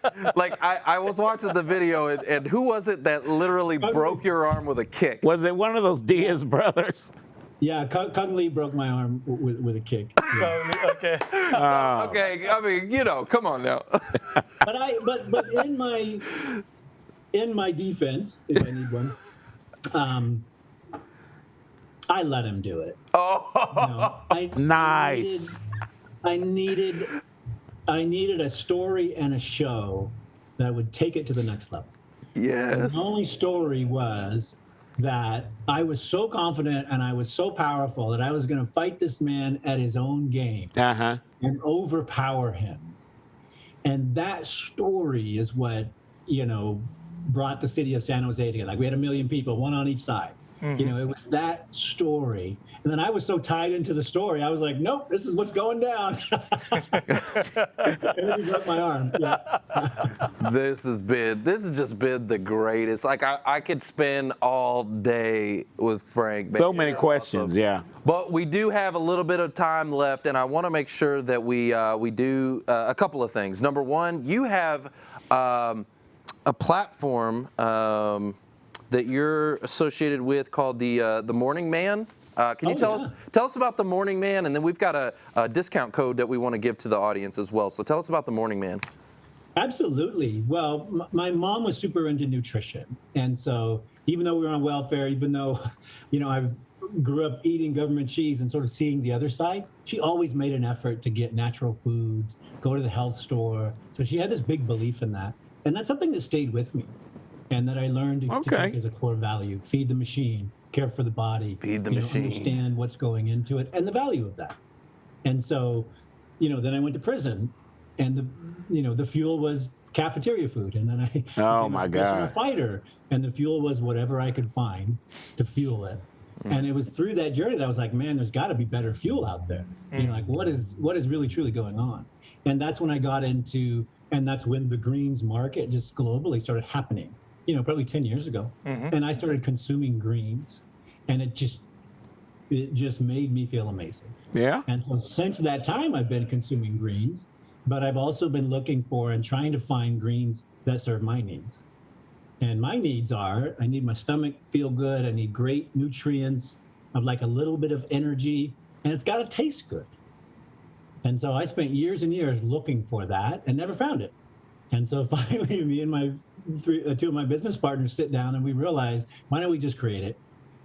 I was watching the video, and who was it that literally broke your arm with a kick? Was it one of those Diaz brothers? Yeah, Kung Lee broke my arm with a kick. Yeah. Okay. Okay, I mean, come on now. But in my defense, if I need one, I let him do it. Nice. I needed a story and a show that would take it to the next level. Yes. And the only story was that I was so confident and I was so powerful that I was going to fight this man at his own game and overpower him. And that story is what, brought the city of San Jose together. Like we had 1 million people, one on each side. You know, it was that story. And then I was so tied into the story, I was like, nope, this is what's going down. And then he broke my arm. Yeah. This has just been the greatest. Like I could spend all day with Frank. So many questions, yeah. But we do have a little bit of time left, and I want to make sure that we do a couple of things. Number one, you have a platform that you're associated with called the Morning Man. Can you tell us about the Morning Man, and then we've got a discount code that we want to give to the audience as well. So tell us about the Morning Man. Absolutely. Well, my mom was super into nutrition, and so even though we were on welfare, even though, you know, I grew up eating government cheese and sort of seeing the other side, she always made an effort to get natural foods, go to the health store. So she had this big belief in that, and that's something that stayed with me, and that I learned to take as a core value: feed the machine, care for the body, feed the machine, understand what's going into it and the value of that. And so, you know, then I went to prison, and the fuel was cafeteria food, and then I became a professional fighter, and the fuel was whatever I could find to fuel it. And it was through that journey that I was like, man, there's got to be better fuel out there. You know, like what is really truly going on? And that's when I got into, and that's when the greens market just globally started happening. You know, probably 10 years ago. And I started consuming greens, and it just made me feel amazing. Yeah. And so since that time, I've been consuming greens, but I've also been looking for and trying to find greens that serve my needs. And my needs are, I need my stomach to feel good. I need great nutrients. I'd like a little bit of energy, and it's got to taste good. And so I spent years and years looking for that and never found it. And so finally, me and my two of my business partners sit down, and we realized, why don't we just create it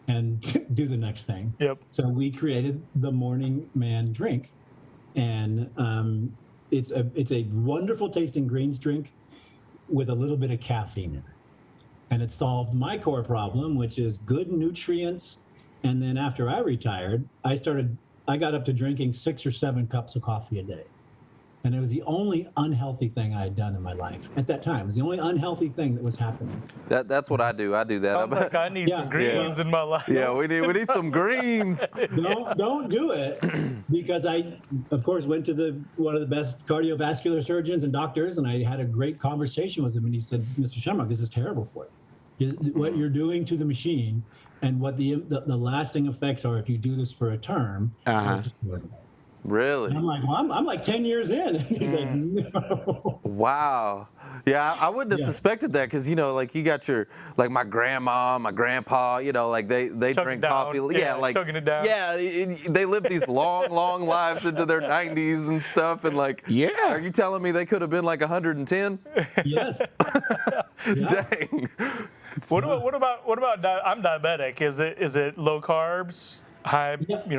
and do the next thing? Yep. So we created the Morning Man drink, and it's a wonderful tasting greens drink with a little bit of caffeine in it. And it solved my core problem, which is good nutrients. And then after I retired, I got up to drinking 6 or 7 cups of coffee a day. And it was the only unhealthy thing I had done in my life at that time. It was the only unhealthy thing that was happening. That's what I do. I do that. Sounds like I need some greens in my life. Yeah, we need some greens. Don't do it, because I, of course, went to one of the best cardiovascular surgeons and doctors, and I had a great conversation with him, and he said, Mr. Shamrock, this is terrible for you. What you're doing to the machine, and what the lasting effects are if you do this for a term. Really? And I'm like, well, I'm like 10 years in. And he's like, no. Wow. Yeah, I wouldn't have suspected that, because, you know, like you got your, like my grandma, my grandpa, you know, like they drink coffee. Yeah, like chugging it down. Yeah, they live these long lives into their 90s and stuff, and like, are you telling me they could have been like 110? Yes. Dang. What about I'm diabetic. Is it low carbs, high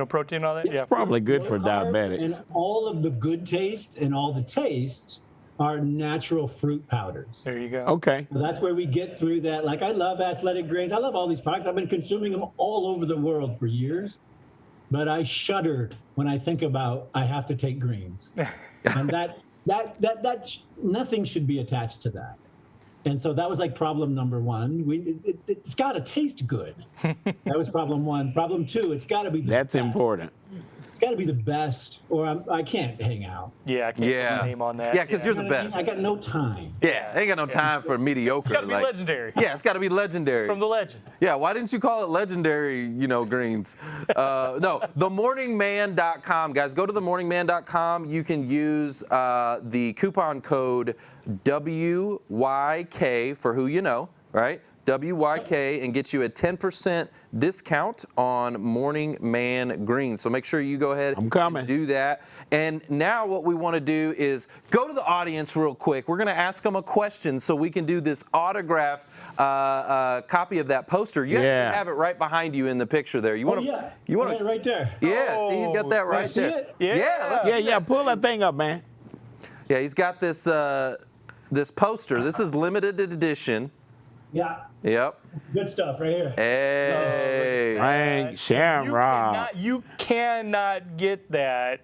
protein, all that? It's probably good for diabetics. And all of the good taste and all the tastes are natural fruit powders. There you go. Okay. So that's where we get through that. Like, I love Athletic Greens. I love all these products. I've been consuming them all over the world for years. But I shudder when I think about I have to take greens. And that nothing should be attached to that. And so that was like problem number one. It's got to taste good. That was problem one. Problem two, it's got to be the best. That's important. It's got to be the best, or I can't hang out. Yeah, I can't put a name on that. Yeah, because you're the best. I got no time. Yeah, I ain't got no time for mediocre. It's got to be legendary. Yeah, it's got to be legendary. From the legend. Yeah, why didn't you call it legendary, greens? No, themorningman.com, guys. Go to themorningman.com. You can use the coupon code WYK for who you know, right? WYK, and get you a 10% discount on Morning Man Green. So make sure you go ahead and do that. And now what we want to do is go to the audience real quick. We're going to ask them a question so we can do this autograph copy of that poster. You actually have it right behind you in the picture there. You want to? You want right there. Yeah, see, he's got that right there. Yeah. Pull that thing up, man. Yeah, he's got this this poster. This is limited edition. Yeah. Yep. Good stuff right here. Hey. Frank Shamrock. You cannot get that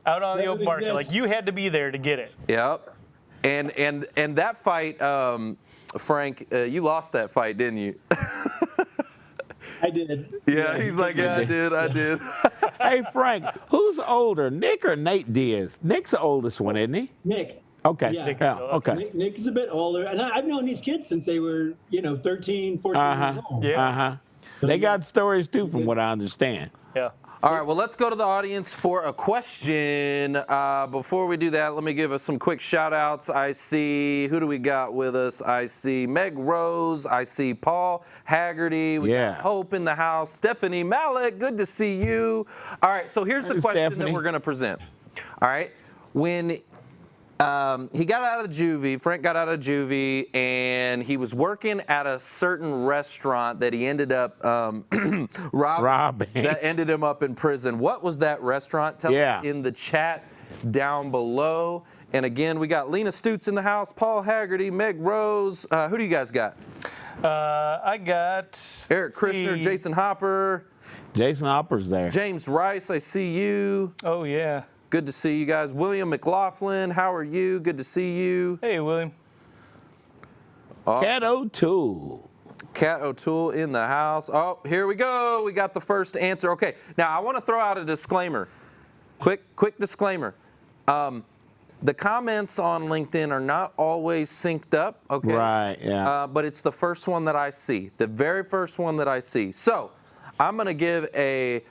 out on the open market. Like, you had to be there to get it. Yep. And that fight, Frank, you lost that fight, didn't you? I did. Yeah, he's like, yeah, I did. Hey, Frank, who's older, Nick or Nate Diaz? Nick's the oldest one, isn't he? Nick. Okay. Yeah. Okay. Nick is a bit older, and I've known these kids since they were, 13, 14 years old. Yeah. They got stories too, from what I understand. Yeah. All right, well, let's go to the audience for a question. Before we do that, let me give us some quick shout-outs. I see, who do we got with us? I see Meg Rose. I see Paul Haggerty. We got Hope in the house. Stephanie Malik, good to see you. All right, so here's the question that we're going to present. All right, when he got out of juvie, Frank got out of juvie, and he was working at a certain restaurant that he ended up robbing. That ended him up in prison. What was that restaurant? Tell me in the chat down below. And again, we got Lena Stutz in the house, Paul Haggerty, Meg Rose. Who do you guys got? I got Eric Christner, Jason Hopper. Jason Hopper's there. James Rice, I see you. Oh, yeah. Good to see you guys. William McLaughlin, how are you? Good to see you. Hey, William. Cat O'Toole. Cat O'Toole in the house. Oh, here we go. We got the first answer. Okay, now I want to throw out a disclaimer. Quick disclaimer. The comments on LinkedIn are not always synced up. Okay. Right, yeah. But it's the first one that I see. The very first one that I see. So I'm going to give a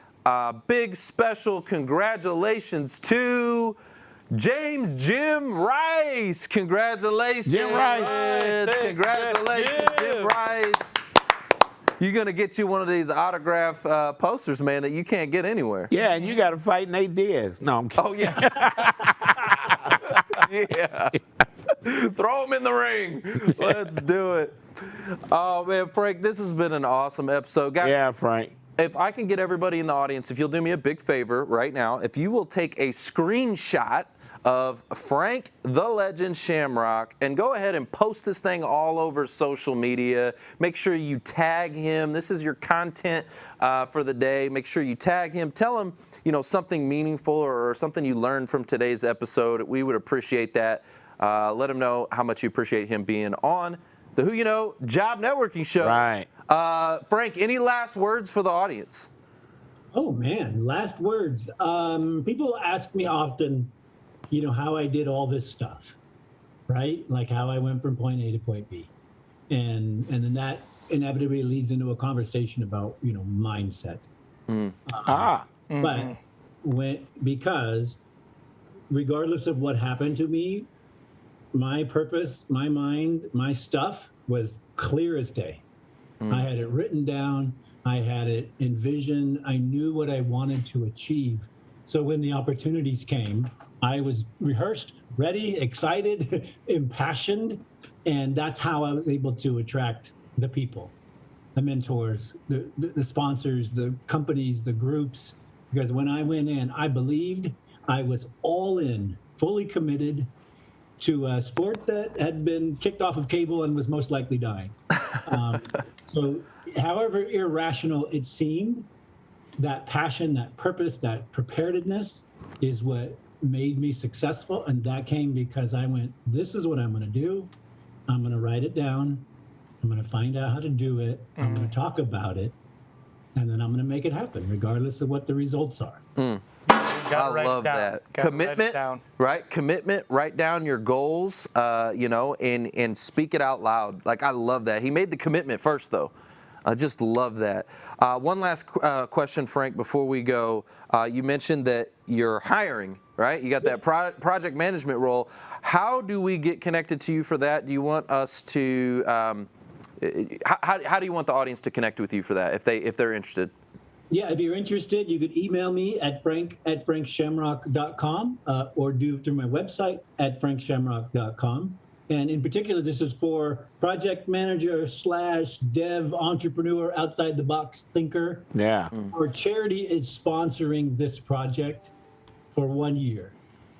big special congratulations to James Jim Rice. Congratulations. Jim Rice. Congratulations, Jim Rice. You're going to get you one of these autograph posters, man, that you can't get anywhere. Yeah, and you got to fight Nate Diaz. No, I'm kidding. Oh, yeah. Yeah. Throw him in the ring. Let's do it. Oh, man, Frank, this has been an awesome episode. Guys, yeah, Frank. If I can get everybody in the audience, if you'll do me a big favor right now, if you will take a screenshot of Frank the Legend Shamrock and go ahead and post this thing all over social media. Make sure you tag him. This is your content for the day. Make sure you tag him. Tell him, something meaningful or something you learned from today's episode. We would appreciate that. Let him know how much you appreciate him being on the Who You Know Job Networking Show. Right. Frank, any last words for the audience? Oh, man, last words. People ask me often, how I did all this stuff, right? Like how I went from point A to point B. And then that inevitably leads into a conversation about, mindset. But because regardless of what happened to me, my purpose, my mind, my stuff was clear as day. I had it written down. I had it envisioned. I knew what I wanted to achieve. So when the opportunities came, I was rehearsed, ready, excited, impassioned, and that's how I was able to attract the people, the mentors, the sponsors, the companies, the groups. Because when I went in, I believed, I was all in, fully committed to a sport that had been kicked off of cable and was most likely dying. So however irrational it seemed, that passion, that purpose, that preparedness is what made me successful. And that came because I went, this is what I'm going to do. I'm going to write it down. I'm going to find out how to do it. I'm going to talk about it. And then I'm going to make it happen, regardless of what the results are. I love that. Commitment, right? Commitment, write down your goals, and speak it out loud. Like, I love that. He made the commitment first, though. I just love that. One last question, Frank, before we go. You mentioned that you're hiring, right? You got that project management role. How do we get connected to you for that? Do you want us to, how do you want the audience to connect with you for that, if they're interested? Yeah, if you're interested, you could email me at frank@frankshamrock.com or do through my website at frankshamrock.com. And in particular, this is for project manager / dev entrepreneur, outside the box thinker. Yeah. Our charity is sponsoring this project for 1 year.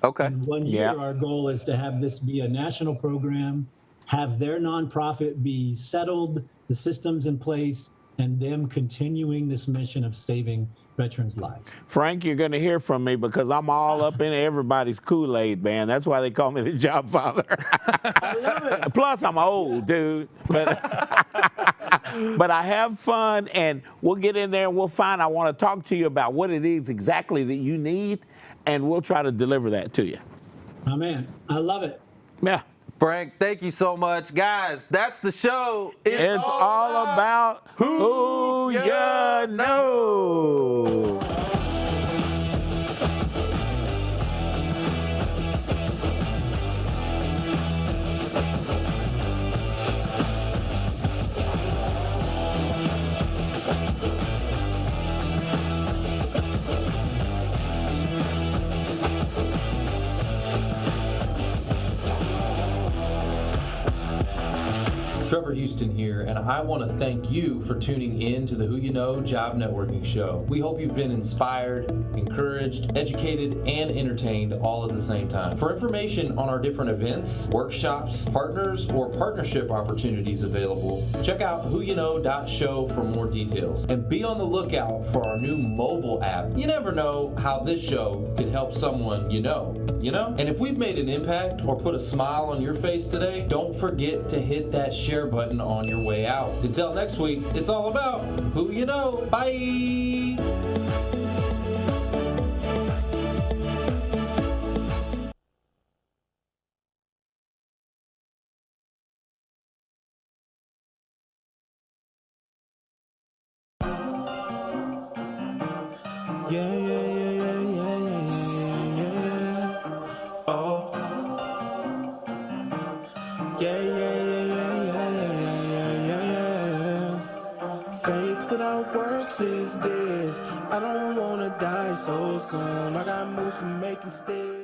Okay. In 1 year, our goal is to have this be a national program, have their nonprofit be settled, the systems in place, and them continuing this mission of saving veterans' lives. Frank, you're going to hear from me because I'm all up in everybody's Kool-Aid, man. That's why they call me the job father. I love it. Plus, I'm old, dude. But, but I have fun, and we'll get in there and we'll find. I want to talk to you about what it is exactly that you need, and we'll try to deliver that to you. Oh, man, I love it. Yeah. Frank, thank you so much. Guys, that's the show. It's all about who you know. Trevor Houston here, and I want to thank you for tuning in to the Who You Know Job Networking Show. We hope you've been inspired, encouraged, educated, and entertained all at the same time. For information on our different events, workshops, partners, or partnership opportunities available, check out whoyouknow.show for more details. And be on the lookout for our new mobile app. You never know how this show could help someone you know? And if we've made an impact or put a smile on your face today, don't forget to hit that share button on your way out. Until next week, it's all about who you know. Bye! Faith without works is dead. I don't wanna die so soon. I got moves to make instead.